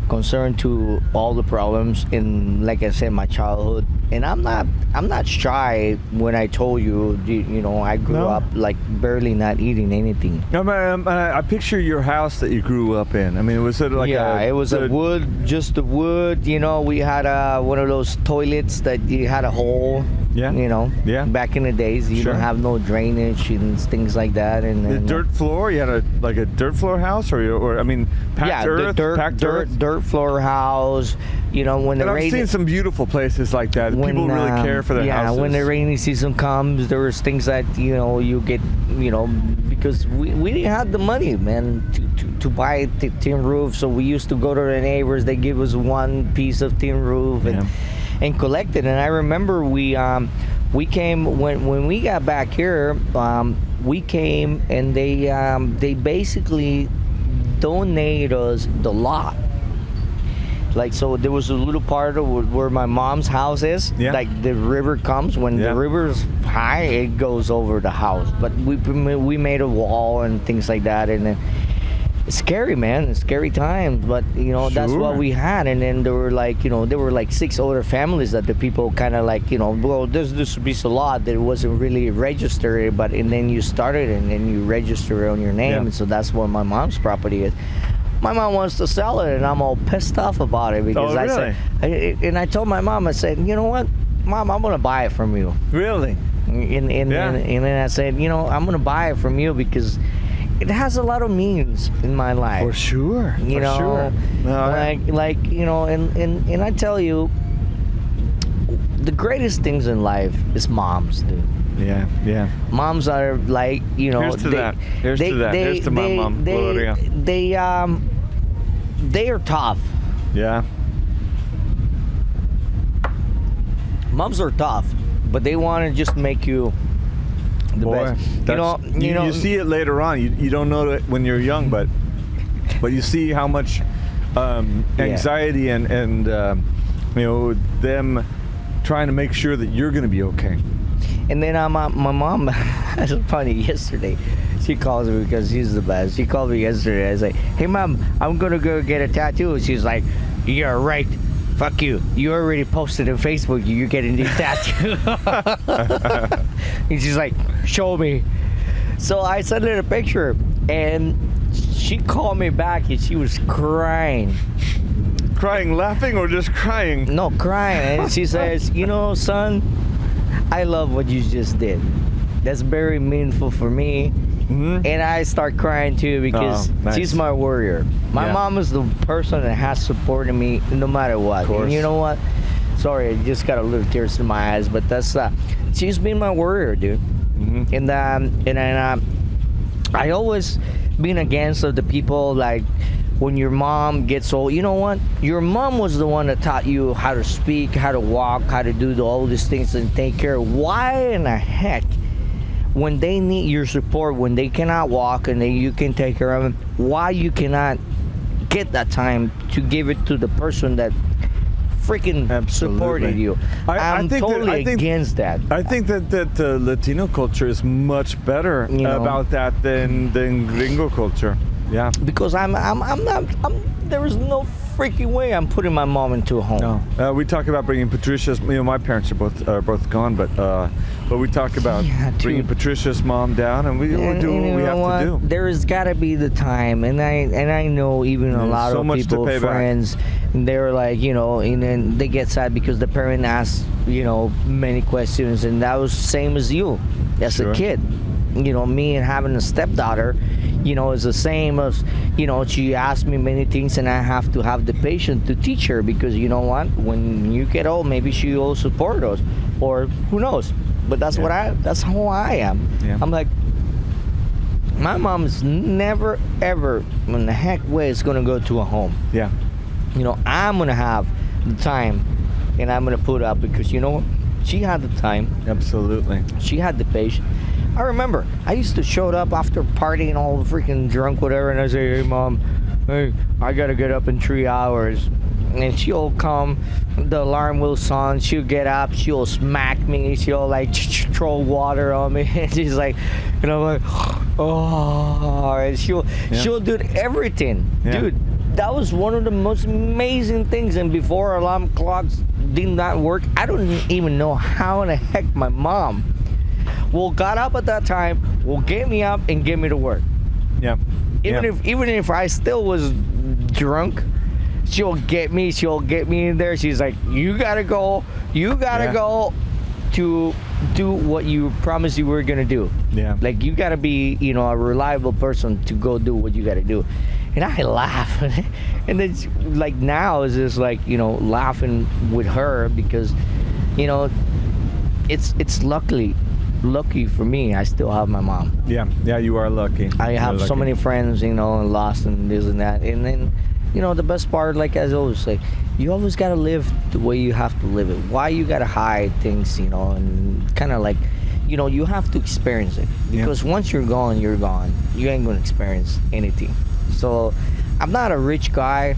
concerned to all the problems in, like I said, my childhood. And I'm not shy when I told you, you know, I grew up like barely not eating anything. I picture your house that you grew up in. I mean, was it like it was a wood, just a wood. You know, we had one of those toilets that you had a hole. Yeah. You know. Yeah. Back in the days, you don't have no drainage and things like that. And the dirt floor. You had a dirt floor house, or I mean, packed earth, packed dirt floor house. You know, when the I've seen some beautiful places like that. People really care for their houses. Yeah, when the rainy season comes, there was things that, you know, you get, you know, because we didn't have the money, man, to buy tin roof. So we used to go to the neighbors. They give us one piece of tin roof and collect it. And I remember we came when we got back here. We came and they basically donated us the lot. Like, so there was a little part of where my mom's house is. Yeah. Like the river comes, when the river's high, it goes over the house. But we made a wall and things like that, and it's scary, man. It's scary times. But you know, that's what we had. And then there were like 6 other families that the people kind of like, you know, well, this piece of lot that wasn't really registered, and then you started and then you register it on your name, and so that's where my mom's property is. My mom wants to sell it, and I'm all pissed off about it because I said, I told my mom, I said, you know what, Mom, I'm gonna buy it from you. Really? And then I said, you know, I'm gonna buy it from you because it has a lot of means in my life. For sure. You know, like you know, and I tell you, the greatest things in life is moms, dude. Yeah. Moms are like, you know. Here's to my mom, Gloria. They are tough. Yeah. Moms are tough, but they want to just make you the best. You see it later on. You don't know it when you're young, but you see how much anxiety and you know, them trying to make sure that you're going to be okay. And then my mom, it was funny, yesterday, she calls me because she's the best. She called me yesterday. I was like, hey, Mom, I'm going to go get a tattoo. She's like, you're right. Fuck you. You already posted on Facebook you're getting this tattoo. And she's like, show me. So I sent her a picture, and she called me back, and she was crying. Crying, laughing, or just crying? No, crying. And she says, you know, son, I love what you just did. That's very meaningful for me. Mm-hmm. And I start crying too because she's my warrior. My mom is the person that has supported me no matter what. And you know what? Sorry, I just got a little tears in my eyes, but that's she's been my warrior, dude. Mm-hmm. And I always been against of the people like when your mom gets old. You know what? Your mom was the one that taught you how to speak, how to walk, how to do all these things and take care. Why in the heck, when they need your support, when they cannot walk and you can take care of them, why you cannot get that time to give it to the person that freaking Absolutely. supported you. I I'm think that- totally I think- against that. I think that the Latino culture is much better You know. about that than gringo culture. Yeah. Because I'm not. There is no freaking way I'm putting my mom into a home. No. We talk about bringing Patricia's. You know, my parents are both gone, but we talk about Yeah, dude. bringing Patricia's mom down, and we're doing what we have to do. There's got to be the time, and I know even a There's lot so of much to people, pay back. friends, they're like, you know, and then they get sad because the parent asks, you know, many questions, and that was same as you as Sure. a kid. You know, me and having a stepdaughter, you know, is the same as, you know, she asked me many things, and I have to have the patience to teach her, because you know what, when you get old, maybe she will support us, or who knows. But that's that's how I am. Yeah. I'm like, my mom's never ever in the heck way is gonna go to a home. Yeah. You know, I'm gonna have the time, and I'm gonna put up, because you know what, she had the time, Absolutely. she had the patience. I remember I used to show up after partying all freaking drunk, whatever, and I say, hey mom, hey, I gotta get up in 3 hours. And she'll come, the alarm will sound, she'll get up, she'll smack me, she'll like throw water on me, and she's like, and I'm like, oh, and she'll do everything. Yeah. Dude, that was one of the most amazing things. And before alarm clocks did not work, I don't even know how in the heck my mom got up at that time, will get me up and get me to work. Yeah. Even if I still was drunk, she'll get me in there. She's like, you gotta go to do what you promised you were gonna do. Yeah. Like, you gotta be, you know, a reliable person to go do what you gotta do. And I laugh. And then, like, now is just like, you know, laughing with her, because, you know, it's lucky for me, I still have my mom. Yeah. Yeah. You are lucky. I have so many friends, you know, and lost and this and that. And then, you know, the best part, like I always say, you always got to live the way you have to live it. Why you got to hide things, you know, and kind of like, you know, you have to experience it. Because once you're gone, you're gone. You ain't going to experience anything. So I'm not a rich guy.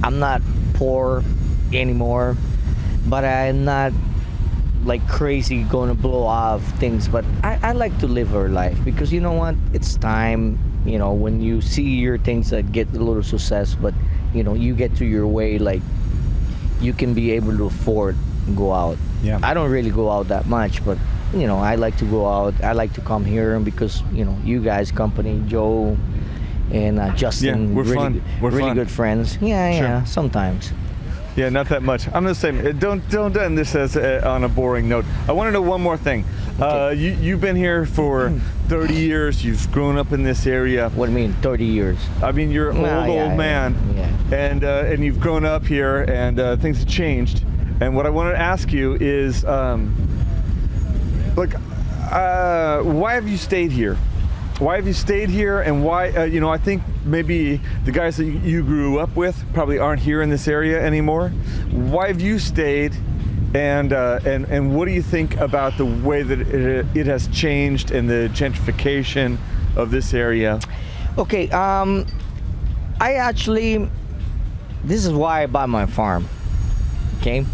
I'm not poor anymore. But I'm not like crazy going to blow off things. But I like to live our life, because you know what? It's time. You know, when you see your things that get a little success, but you know, you get to your way, like you can be able to afford and go out. Yeah. I don't really go out that much, but you know, I like to go out. I like to come here, because you know, you guys, company, Joe and Justin, we're really, fun. We're really fun. good friends. Yeah, Sure. Sometimes. Yeah, not that much. I'm the same. Don't end this as on a boring note. I want to know one more thing. Okay. You've been here for 30 years. You've grown up in this area. What do you mean, 30 years? I mean, you're an old man, Yeah. and you've grown up here, and things have changed. And what I wanted to ask you is, why have you stayed here? Why have you stayed here, and why? You know, I think maybe the guys that you grew up with probably aren't here in this area anymore. Why have you stayed, and what do you think about the way that it has changed and the gentrification of this area? Okay, I actually, this is why I bought my farm. Okay,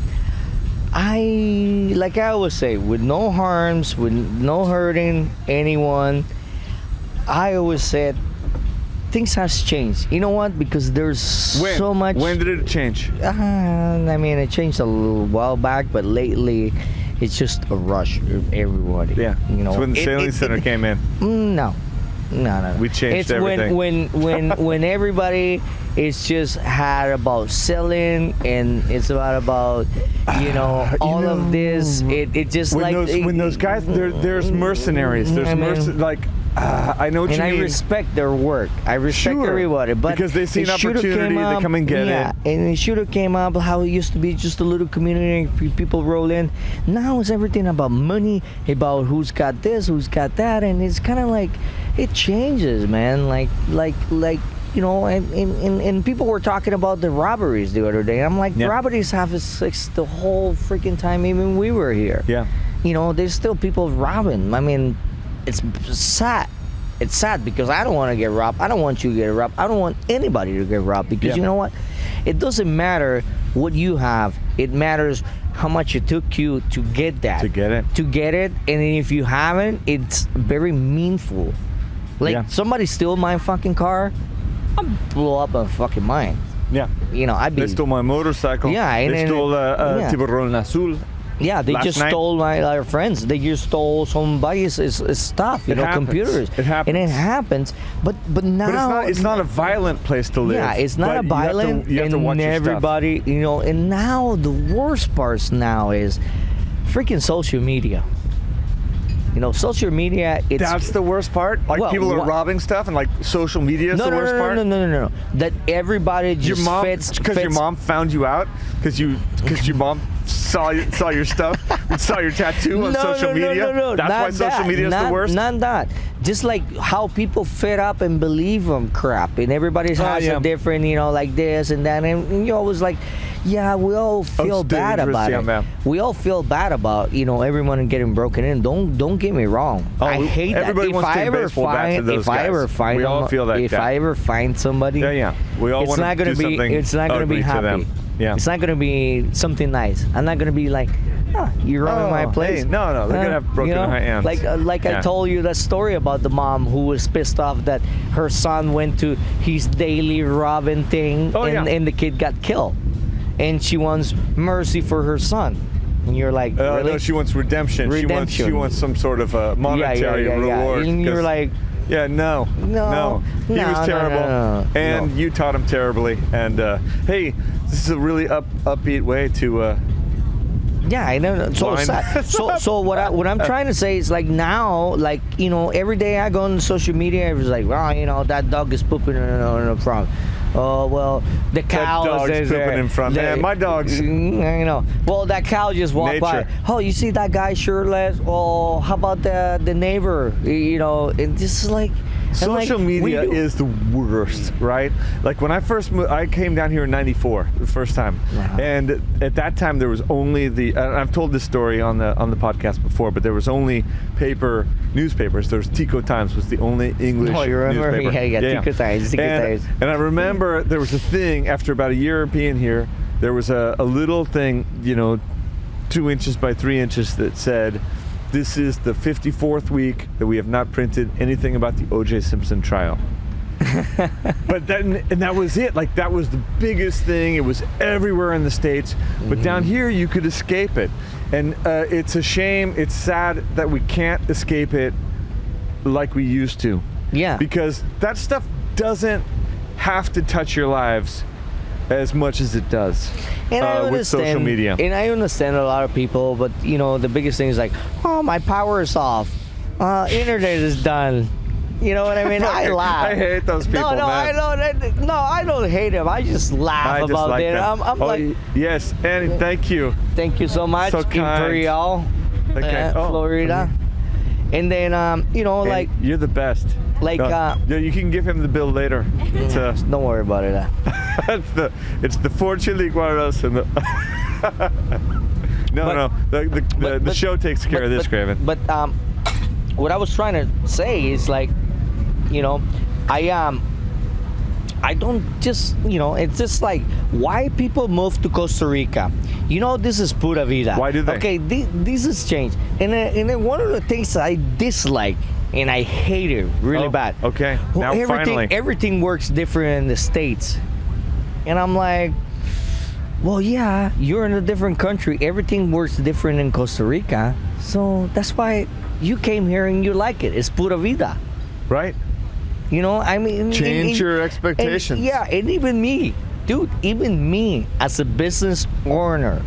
like I always say, with no harms, with no hurting anyone. I always said things has changed. You know what? Because there's so much. When did it change? I mean, it changed a little while back, but lately, it's just a rush of everybody. Yeah, you know. it's when the sailing center came in. No. We changed it's everything. when everybody is just had about selling, and it's about you know all of this. It just when like when those guys there's mercenaries. There's I know what you mean. And I respect their work. I respect everybody, but because they see an opportunity, they come and get it. And it should have came up how it used to be, just a little community, people roll in. Now it's everything about money, about who's got this, who's got that, and it's kind of like it changes, man. Like you know, and people were talking about the robberies the other day. I'm like, robberies have ceased the whole freaking time, even we were here. Yeah. You know, there's still people robbing. I mean, it's sad. it's sad because I don't want to get robbed. I don't want you to get robbed. I don't want anybody to get robbed because you know what? It doesn't matter what you have. It matters how much it took you to get that. To get it. To get it, and if you haven't, it's very meaningful. Like somebody steal my fucking car, I'm blow up my fucking mind. Yeah. You know, They stole my motorcycle. Yeah, and they stole Tiburon Azul. Yeah, they just stole our friends. They just stole somebody's stuff, computers. It happens. And it happens. But now it's not a violent place to live. Yeah, it's not a violent. You have to watch everybody, your stuff. and now the worst part now is freaking social media. Social media. That's the worst part. Like people are robbing stuff, and like social media is the worst part. No. That everybody just fits. Because your mom found you out. Because your mom saw your stuff. Saw your tattoo on social media. No. That's why social media is the worst. Not that. Just like how people fed up and believe them crap, and everybody has a different, like this and that, and you always like. Yeah, we all feel bad about it. Man. We all feel bad about everyone getting broken in. Don't get me wrong. I hate that. Everybody wants to take baseball back to those guys. We all feel that. If I ever find somebody, we all want to do something. It's not going to be happy. Them. Yeah. It's not going to be something nice. I'm not going to be like, you're robbing my place. Hey, no, they're gonna have broken hands. Like I told you that story about the mom who was pissed off that her son went to his daily robbing thing, and the kid got killed. And she wants mercy for her son, and you're like, really? No, she wants redemption. She wants some sort of monetary reward. And you're like, no. He was terrible, and you taught him terribly. And hey, this is a really upbeat way to. Yeah, I know. So sad. So what I'm trying to say is like now, like every day I go on social media, it's like, that dog is pooping in the front. Oh, well, the cow is pooping in front. Man, my dog's. Well, that cow just walked by. Oh, you see that guy shirtless? Oh, how about the neighbor? And this is like. Social media is the worst, right? Like when I first moved, I came down here in '94 the first time, and at that time there was only I've told this story on the podcast before, but there was only newspapers. There was Tico Times was the only English newspaper. Tico Times. And I remember there was a thing after about a year of being here. There was a little thing, 2 inches by 3 inches that said, "This is the 54th week that we have not printed anything about the O.J. Simpson trial." But that was it. Like that was the biggest thing. It was everywhere in the States. But down here you could escape it, and it's a shame. It's sad that we can't escape it like we used to. Yeah. Because that stuff doesn't have to touch your lives as much as it does with social media. And I understand a lot of people, but the biggest thing is like, oh, my power is off, internet is done. You know what I mean? I laugh. I hate those people. No, man. I don't hate them. I just laugh about it. I'm like, yes, and thank you. Thank you so much, so kind. Imperial, Florida. And then like you're the best. Like you can give him the bill later. Don't worry about it. it's the 4 chiliguaros and the the show takes care of this, Greivin. But what I was trying to say is like, I don't just, it's just like why people move to Costa Rica. This is pura vida. Why do they? Okay, this has changed. And then one of the things I dislike and I hate it really bad. Okay, now finally. Everything works different in the States. And I'm like, well, yeah, you're in a different country. Everything works different in Costa Rica. So that's why you came here and you like it. It's pura vida. Right. I mean, change your expectations. And even me, dude, as a business owner,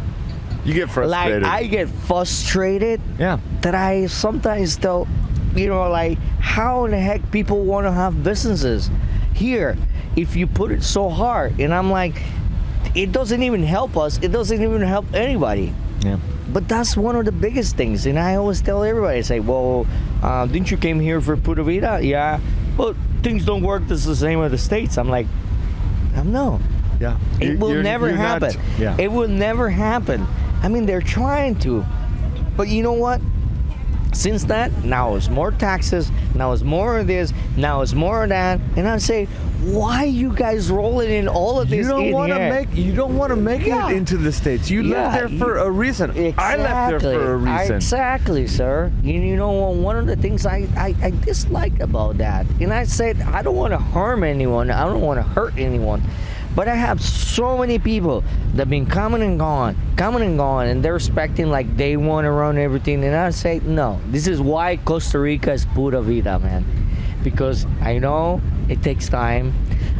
you get frustrated. Like I get frustrated. Yeah. That I sometimes tell, like how in the heck people want to have businesses here if you put it so hard. And I'm like, it doesn't even help us. It doesn't even help anybody. Yeah. But that's one of the biggest things. And I always tell everybody, I say, well, didn't you came here for pura vida? Yeah. But things don't work the same as the States. I'm like, no. Yeah. It will never happen. It will never happen. I mean, they're trying to. But you know what? Since that, now it's more taxes, now it's more of this, now it's more of that, and I say, why you guys rolling in all of this? You don't want to make Yeah. it into the States. You Yeah, live there for a reason. I left there for a reason. Exactly, sir. You know, one of the things I dislike about that, and I said, I don't want to harm anyone, I don't want to hurt anyone. But I have so many people that been coming and gone, and they're expecting like they want to run everything. And I say, no, this is why Costa Rica is pura vida, man. Because I know it takes time.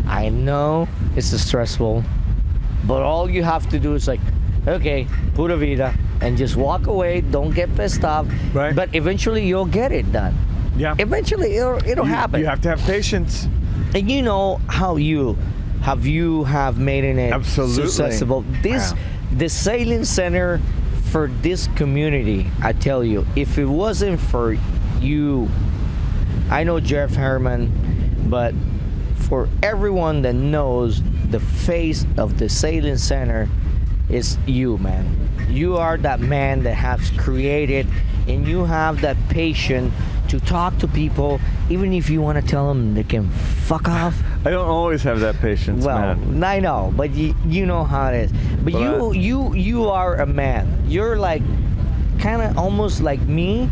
I know it's stressful. But all you have to do is like, okay, pura vida, and just walk away. Don't get pissed off. Right. But eventually you'll get it done. Yeah. Eventually it'll happen. You have to have patience. And you know how you have made it Absolutely. successful. The sailing center for this community, I tell you, if it wasn't for you, I know Jeff Herman, but for everyone that knows the face of the sailing center, is you, man. You are that man that has created, and you have that patience to talk to people, even if you want to tell them they can fuck off. I don't always have that patience, Well, man. I know, but you know how it is. But you are a man. You're like kind of almost like me,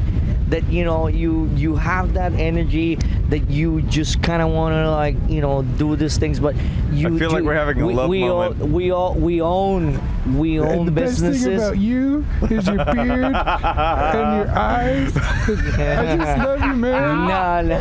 that you have that energy that you just kind of want to do these things. But I feel like we're having a love moment. We own And the businesses. best thing about you is your beard and your eyes. I just love you, man. No.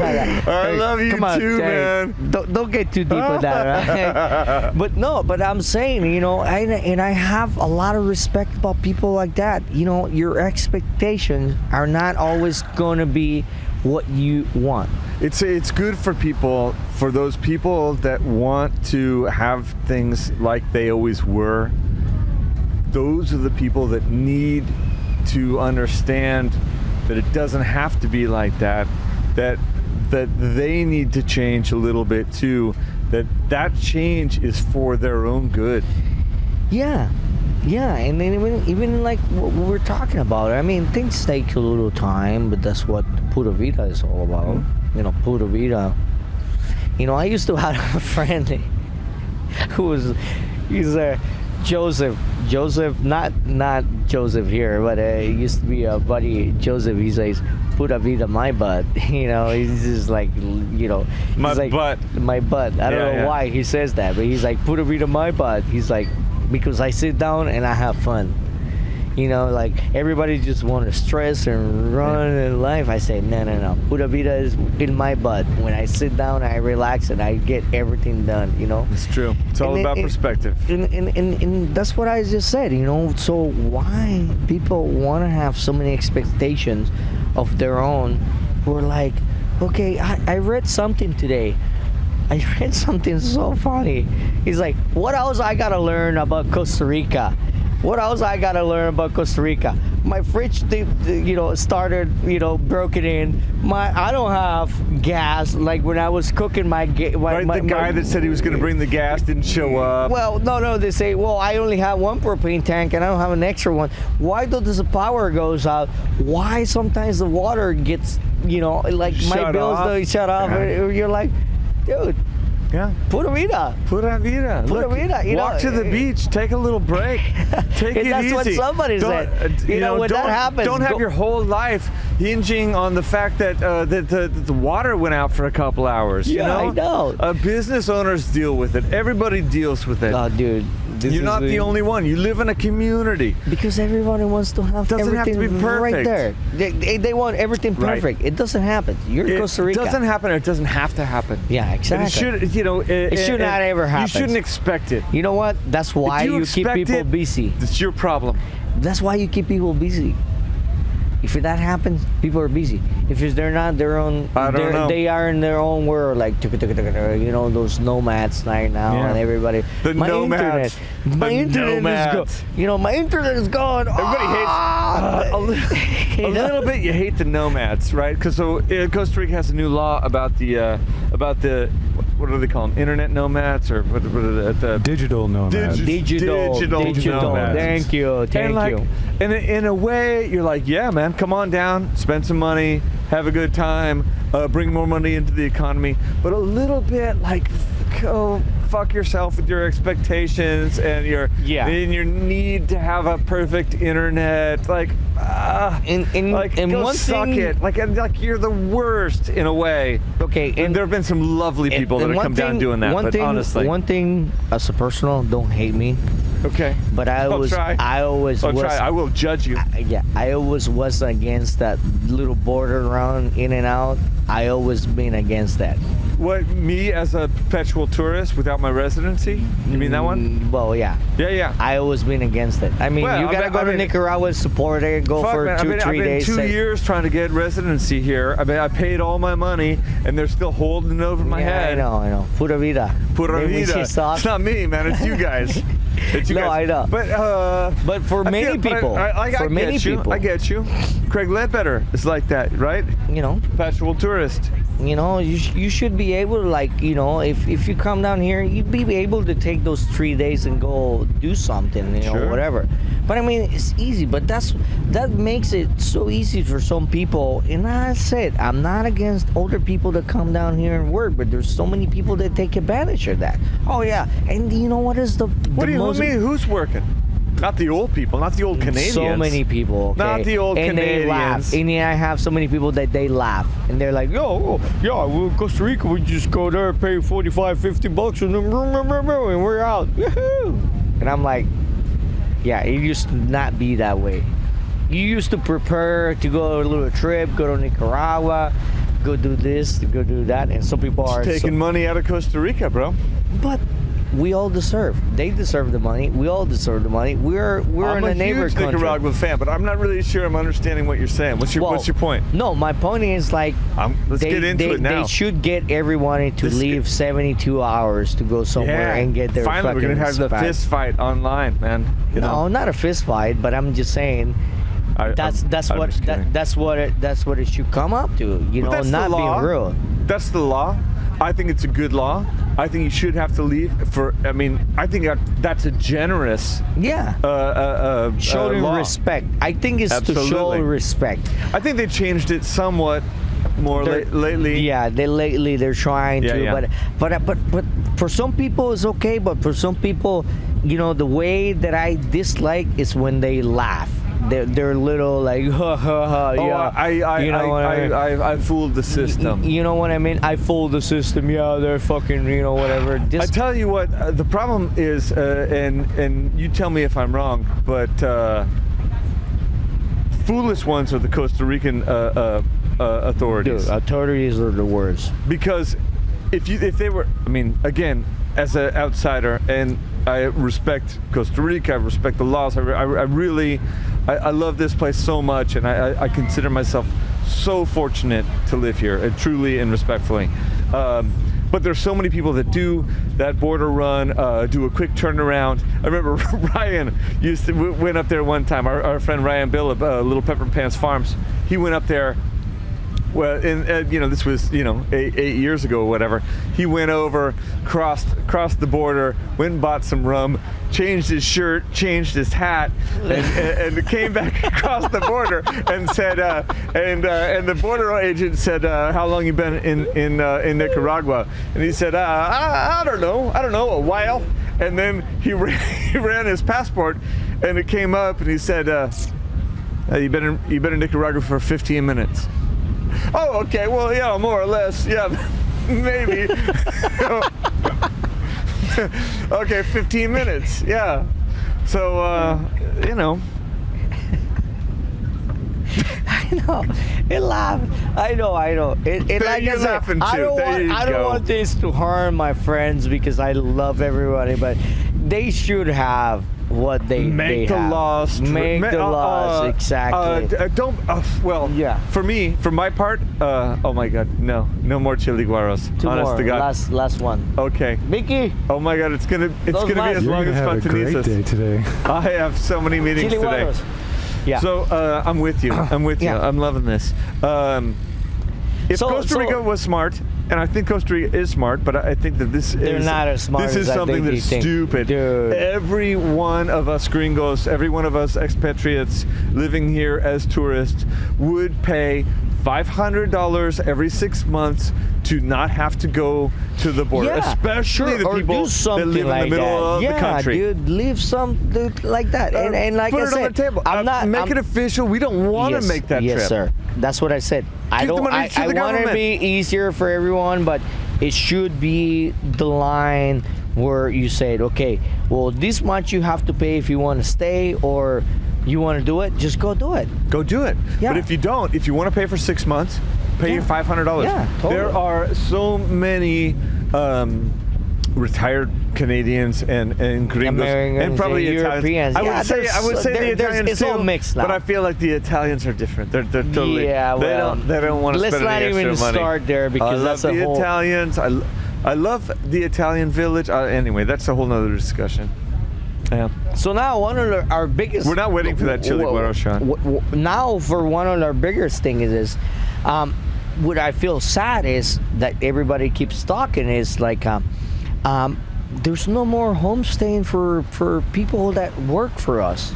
I love you Come on, too, hey, man. Don't get too deep with that, right? But I'm saying, and I have a lot of respect about people like that. Your expectations are not always going to be what you want. It's good for people, for those people that want to have things like they always were. Those are the people that need to understand that it doesn't have to be like that, that they need to change a little bit too, that change is for their own good. Yeah, and then even like what we're talking about, I mean, things take a little time, but that's what Pura Vida is all about. Pura Vida. I used to have a friend who he's Joseph, not Joseph here, but he used to be a buddy, Joseph. He says, Pura Vida my butt. He's just like, My like, butt. My butt. I don't know why he says that, but he's like, Pura Vida my butt. He's like, because I sit down and I have fun. Like everybody just want to stress and run in life. I say, no. Pura Vida is in my butt. When I sit down, I relax and I get everything done, It's true. It's all about perspective. And that's what I just said, So why people want to have so many expectations of their own? We're like, okay, I read something today. I read something so funny. He's like, what else I gotta learn about Costa Rica? What else I gotta learn about Costa Rica? My fridge, started, broken in. I don't have gas. Like when I was cooking The guy that said he was going to bring the gas didn't show up. Well, no. They say, well, I only have one propane tank and I don't have an extra one. Why does the power goes out? Why sometimes the water gets, like my bills don't shut off? You're like, dude. Yeah. Pura vida. Pura vida. Pura vida. Walk to the beach. Take a little break. Take it that's easy. what somebody said. When that happens, don't have your whole life hinging on the fact that the water went out for a couple hours. Yeah, I know. Business owners deal with it. Everybody deals with it. Oh, dude. You're not the only one. You live in a community. Because everybody wants to have Doesn't have everything to be perfect. right there. They want everything perfect. Right. It doesn't happen. You're in Costa Rica. It doesn't happen. It doesn't have to happen. Yeah, exactly. And it should, it should not ever happen. You shouldn't expect it. You know what? That's why you keep people busy. It's your problem. That's why you keep people busy. If that happens, people are busy. If they're not their own, they are in their own world, like those nomads right now, and everybody. My internet is gone. Everybody hates a little bit. You hate the nomads, right? Because Costa Rica has a new law about the what do they call them? Internet nomads or what are the Digital nomads. Digital. nomads. Thank you. And in a way, you're like, yeah, man, come on down, spend some money, have a good time, bring more money into the economy, but a little bit like, go fuck yourself with your expectations and your need to have a perfect internet. Like, and go one suck thing, it. Like you're the worst in a way. Okay, And there have been some lovely people that have come down doing that. But honestly, one thing as a personal, don't hate me. Okay. But I always was. I will judge you. I always was against that little border around in and out. I always been against that. What, me as a perpetual tourist without my residency? You mean that one? Well, yeah. Yeah. I always been against it. I mean, you gotta go to Nicaragua, support it, go for man, 2-3 days. I've been 2 years trying to get residency here. I mean, I paid all my money, and they're still holding it over my head. I know. Pura vida. Pura vida. It's not me, man. It's you guys. It's you guys. I know. But for many people, I get you. Craig Ledbetter is like that, right? You know, perpetual tourist. You know, you should be able to, like, you know, if you come down here, you'd be able to take those 3 days and go do something, you know, whatever. But I mean, it's easy, but that makes it so easy for some people. And I said, I'm not against older people that come down here and work, but there's so many people that take advantage of that. Oh yeah, and you know what is the most? What do you mean? Who's working? Not the old people, not the old Canadians. So many people. Okay? Not the old and Canadians. They laugh. And I have so many people that they laugh. And they're like, well, Costa Rica, we just go there, pay $45-50, and then and we're out. Woohoo! And I'm like, yeah, it used to not be that way. You used to prepare to go on a little trip, go to Nicaragua, go do this, go do that. And some people are taking money out of Costa Rica, bro. But we all deserve. They deserve the money. We all deserve the money. We're in a neighbor country. I'm a huge Nicaraguan fan, but I'm not really sure I'm understanding what you're saying. What's your point? No, my point is like let's get into it now. They should get everyone to leave 72 hours to go somewhere and get their finally, we're gonna have the fist fight online, man. No, not a fist fight, but I'm just saying. That's what it should come up to. You know, not being rude. That's the law. I think it's a good law. I think you should have to leave I think that's a generous showing law. respect. I think it's to show respect. I think they changed it somewhat more lately. Yeah, they're trying to, but for some people it's okay, but for some people, you know, the way that I dislike is when they laugh. They're little like ha ha ha. Yeah, I fooled the system. You know what I mean? I fooled the system. Yeah, they're fucking, you know, whatever. I tell you what, the problem is, and you tell me if I'm wrong, but foolish ones are the Costa Rican authorities. Dude, authorities are the worst. Because if they were, I mean, again, as an outsider, and I respect Costa Rica, I respect the laws. I really love this place so much, and I consider myself so fortunate to live here, and truly and respectfully. But there's so many people that do that border run, do a quick turnaround. I remember Ryan went up there one time. Our friend Ryan Bill of Little Pepper Pants Farms, he went up there. Well, and this was 8 years ago or whatever. He went over, crossed the border, went and bought some rum, changed his shirt, changed his hat, and came back across the border and said, and the border agent said, "How long you been in Nicaragua?" And he said, "I don't know, a while." And then he ran his passport, and it came up, and he said, "You've been in Nicaragua for 15 minutes." Oh, okay. Well, yeah, more or less. Yeah, maybe. Okay, 15 minutes. Yeah. So, I know. It laughed. I know. It like you're laughing too. I don't want this to harm my friends because I love everybody, but they should have what they make the have. laws. Make the laws exactly. For my part, oh my God, no more chiliguaros. Two honest more. to God. Last one. Okay. Mickey. Oh my God, it's gonna be as long as Have a great Fontanisas. day today. I have so many meetings today. Yeah. So I'm with you. I'm with you. Yeah. I'm loving this. If Costa Rica was smart, and I think Costa Rica is smart, but I think that they're not as smart. This is as something that's stupid. Dude. Every one of us gringos, every one of us expatriates living here as tourists would pay $500 every 6 months to not have to go to the border, especially the people that live in the middle of the country. Yeah, dude, leave something like that. And like put I it said, on the table. Make it official. We don't want to make that trip. Yes, sir. That's what I said. I want to be easier for everyone, but it should be the line where you said, okay, well, this much you have to pay if you want to stay, or you want to do it, just go do it. Go do it. Yeah. But if you don't, if you want to pay for 6 months, pay your $500. Yeah, totally. There are so many retired Canadians and gringos Americans and probably and Italians. Europeans. I would say the Italians it's too, all mixed now. but I feel like the Italians are different. They're totally. Yeah, well, they don't want to spend any extra money. Let's not even start there, because that's I love the Italians. I love the Italian village. Anyway, that's a whole nother discussion. Yeah. So now one of our biggest. We're not waiting for that chiliguaro shot. Now for one of our biggest thing is what I feel sad is that everybody keeps talking is like there's no more homestaying for people that work for us.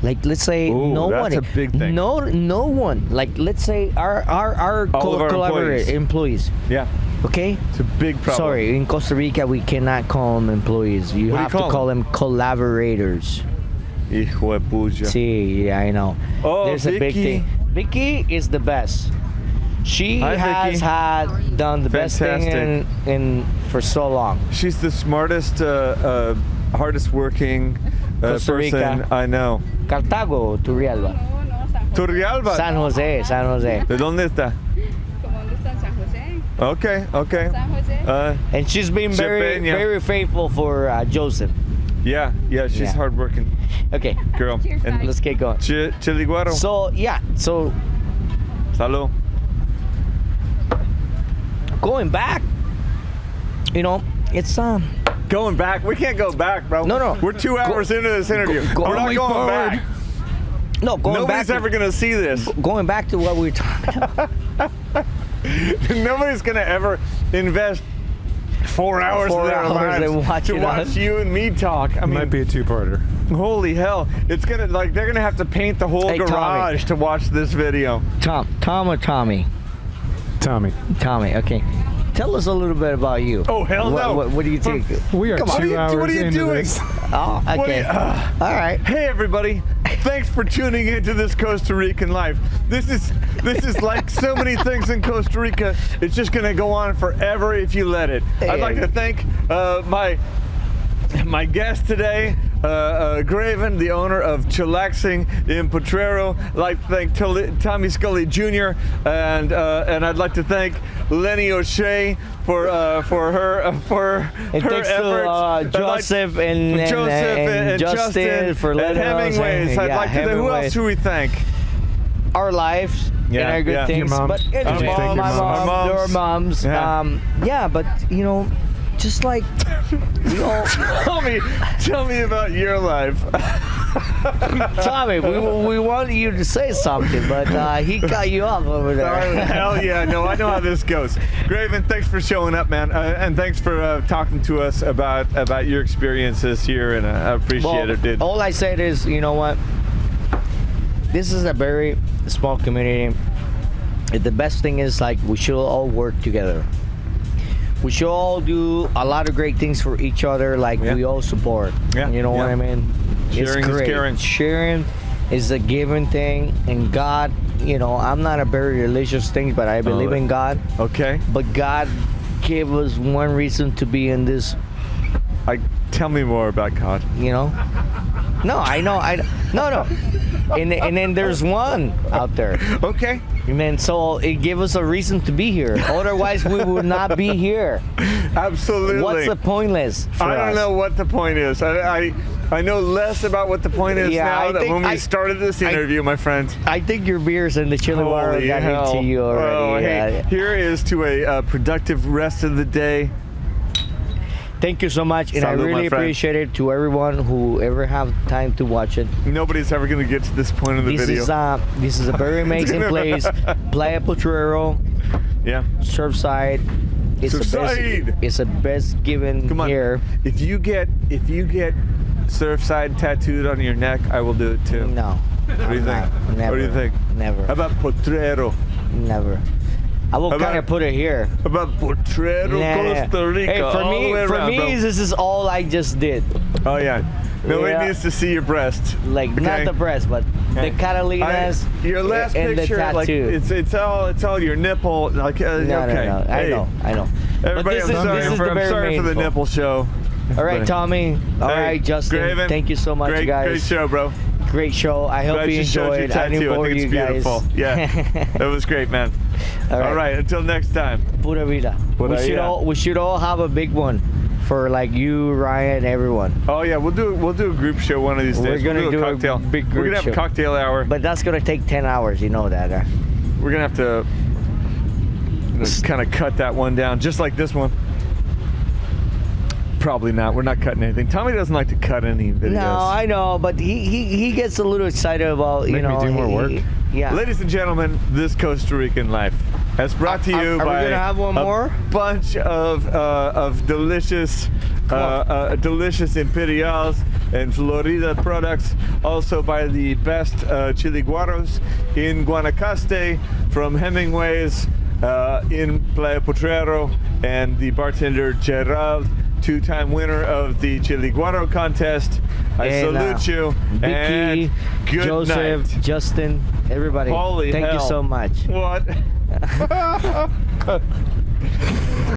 Like, let's say that's a big thing. No one. Like, let's say our collaborator employees. Yeah. Okay. It's a big problem. Sorry, in Costa Rica we cannot call them employees. You have to call them collaborators. Hijo de pucha. See, yeah, I know. Oh, there's a big thing. Vicky is the best. She has done the best thing in for so long. She's the smartest, hardest working Costa Rica. person I know. Cartago, Turrialba. Turrialba. San Jose. ¿De dónde está? Okay. San Jose. And she's been very faithful for Joseph. Yeah, she's hardworking. Okay, girl. And let's get going. Chiliguaro. So Salud. Going back, it's going back. We can't go back, bro. No. We're 2 hours into this interview. We're not going forward. back. No, Nobody's ever gonna see this. Going back to what we were talking about. Nobody's gonna ever invest 4 hours of their lives to watch you and me talk. I mean, might be a two-parter. Holy hell! It's gonna they're gonna have to paint the whole garage to watch this video. Tom or Tommy? Tommy. Okay. Tell us a little bit about you. Oh, hell no. What do you think? We are 2 hours what are you into doing? this. Oh, okay. All right. Hey, everybody. Thanks for tuning into this Costa Rican life. This is like so many things in Costa Rica. It's just going to go on forever if you let it. I'd like to thank my guest today, Greivin, the owner of Chillaxing in Potrero. I'd like to thank Tommy Scully Jr. and I'd like to thank Lenny O'Shea for her efforts. Joseph and Justin for letting us. Hemingways. I'd like to thank. Who else should we thank? Our lives and our good things. Your mom. But anyway, our moms. Yeah. But just like we all tell me about your life. Tommy, we wanted you to say something, but he cut you off over there. Hell yeah, no, I know how this goes. Greivin, thanks for showing up, man, and thanks for talking to us about your experiences here, and I appreciate it, dude. All I said is, you know what? This is a very small community. The best thing is, like, we should all work together. We should all do a lot of great things for each other, like we all support. Yeah. You know what I mean? Sharing it's great. is caring. Sharing is a given thing, and God, I'm not a very religious thing, but I believe in God. Okay. But God gave us one reason to be in this. Tell me more about God. No, I know. No. And then there's one out there. Okay. Amen. So it gave us a reason to be here. Otherwise, we would not be here. Absolutely. What's the pointless for I don't us? know what the point is. I know less about what the point is now than when we started this interview, my friend. I think your beers and the chili water got into you already. Oh, hey, here is to a productive rest of the day. Thank you so much, and I really appreciate it to everyone who ever have time to watch it. Nobody's ever going to get to this point in the video. This is a very amazing place, Playa Potrero. Yeah. Surfside. It's the best given Come on. here. If you get Surfside tattooed on your neck, I will do it too. No. What do you think? Never. What do you think? Never. How about Potrero? Never. I will How kind about- of put it here. How about Potrero, Costa Rica? Hey, all the way for around, me, bro. this is all I just did. Oh yeah. Nobody Yeah. needs to see your breast. Like not okay? the breast, but Okay. the Catalinas. Your last and picture, the tattoo. like it's all your nipple. Like no, okay. no. Hey, I know. Everybody, But this I'm is- sorry, this is the I'm very sorry for the main nipple show. All right, Tommy. All Hey, right, Justin. Greivin, Thank you so much, great, guys. Great show, bro. Great show. I hope Glad you showed your enjoyed. I didn't tattoo. bore I think you it's beautiful. guys. Yeah, that was great, man. All right, until next time. Pura vida. We should all have a big one for like you, Ryan, everyone. Oh yeah, we'll do a group show one of these days. We're gonna we'll do a a cocktail. big We're group gonna have show. a cocktail hour. But that's gonna take 10 hours. You know that. We're gonna have to kind of cut that one down, just like this one. Probably not. We're not cutting anything. Tommy doesn't like to cut any videos. No, I know, but he gets a little excited about Make me do more work. Yeah. Ladies and gentlemen, this Costa Rican life has brought to you Are we by gonna have one more? bunch of delicious delicious imperials and Florida products. Also by the best chiliguaros in Guanacaste from Hemingway's in Playa Potrero, and the bartender Gerald, two-time winner of the chiliguaro contest. I salute you. Vicky, And good Joseph, night. Justin, everybody. Holy Thank hell. you so much. What?